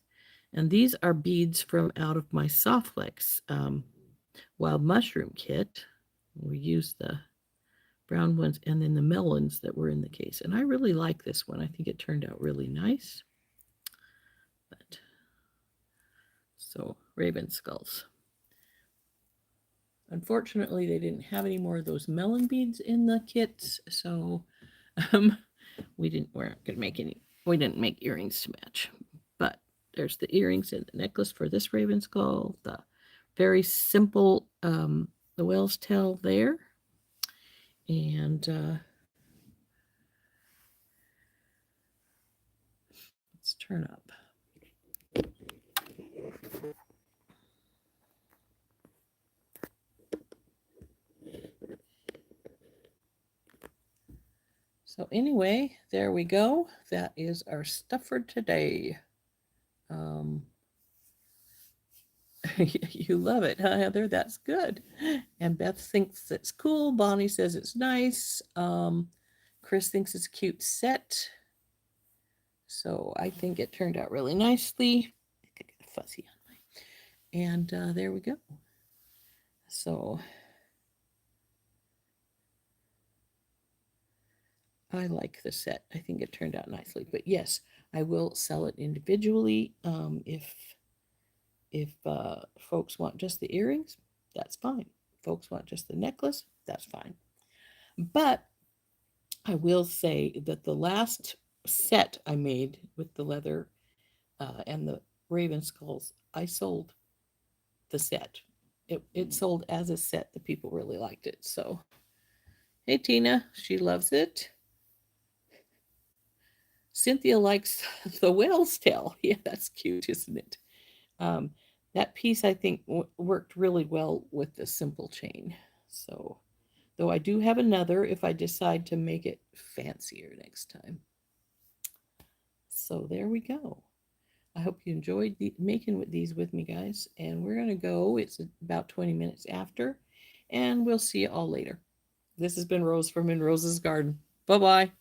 and these are beads from out of my Softflex wild mushroom kit. We used the brown ones and then the melons that were in the case, and I really like this one. I think it turned out really nice. But so raven skulls. Unfortunately, they didn't have any more of those melon beads in the kits, so we didn't make earrings to match. But there's the earrings and the necklace for this raven skull. The very simple the whale's tail there, and let's turn up. So anyway, there we go. That is our stuff for today. You love it, huh, Heather? That's good. And Beth thinks it's cool. Bonnie says it's nice. Chris thinks it's a cute set. So I think it turned out really nicely. I got fuzzy on my. And there we go. So I like the set. I think it turned out nicely. But yes, I will sell it individually. If folks want just the earrings, that's fine. Folks want just the necklace, that's fine. But I will say that the last set I made with the leather and the raven skulls, I sold the set. It sold as a set. The people really liked it. So, hey, Tina, she loves it. Cynthia likes the whale's tail. Yeah, that's cute, isn't it? That piece, I think, worked really well with the simple chain. So though I do have another if I decide to make it fancier next time. So there we go. I hope you enjoyed making these with me, guys. And we're going to go. It's about 20 minutes after. And we'll see you all later. This has been Rose from In Rose's Garden. Bye-bye.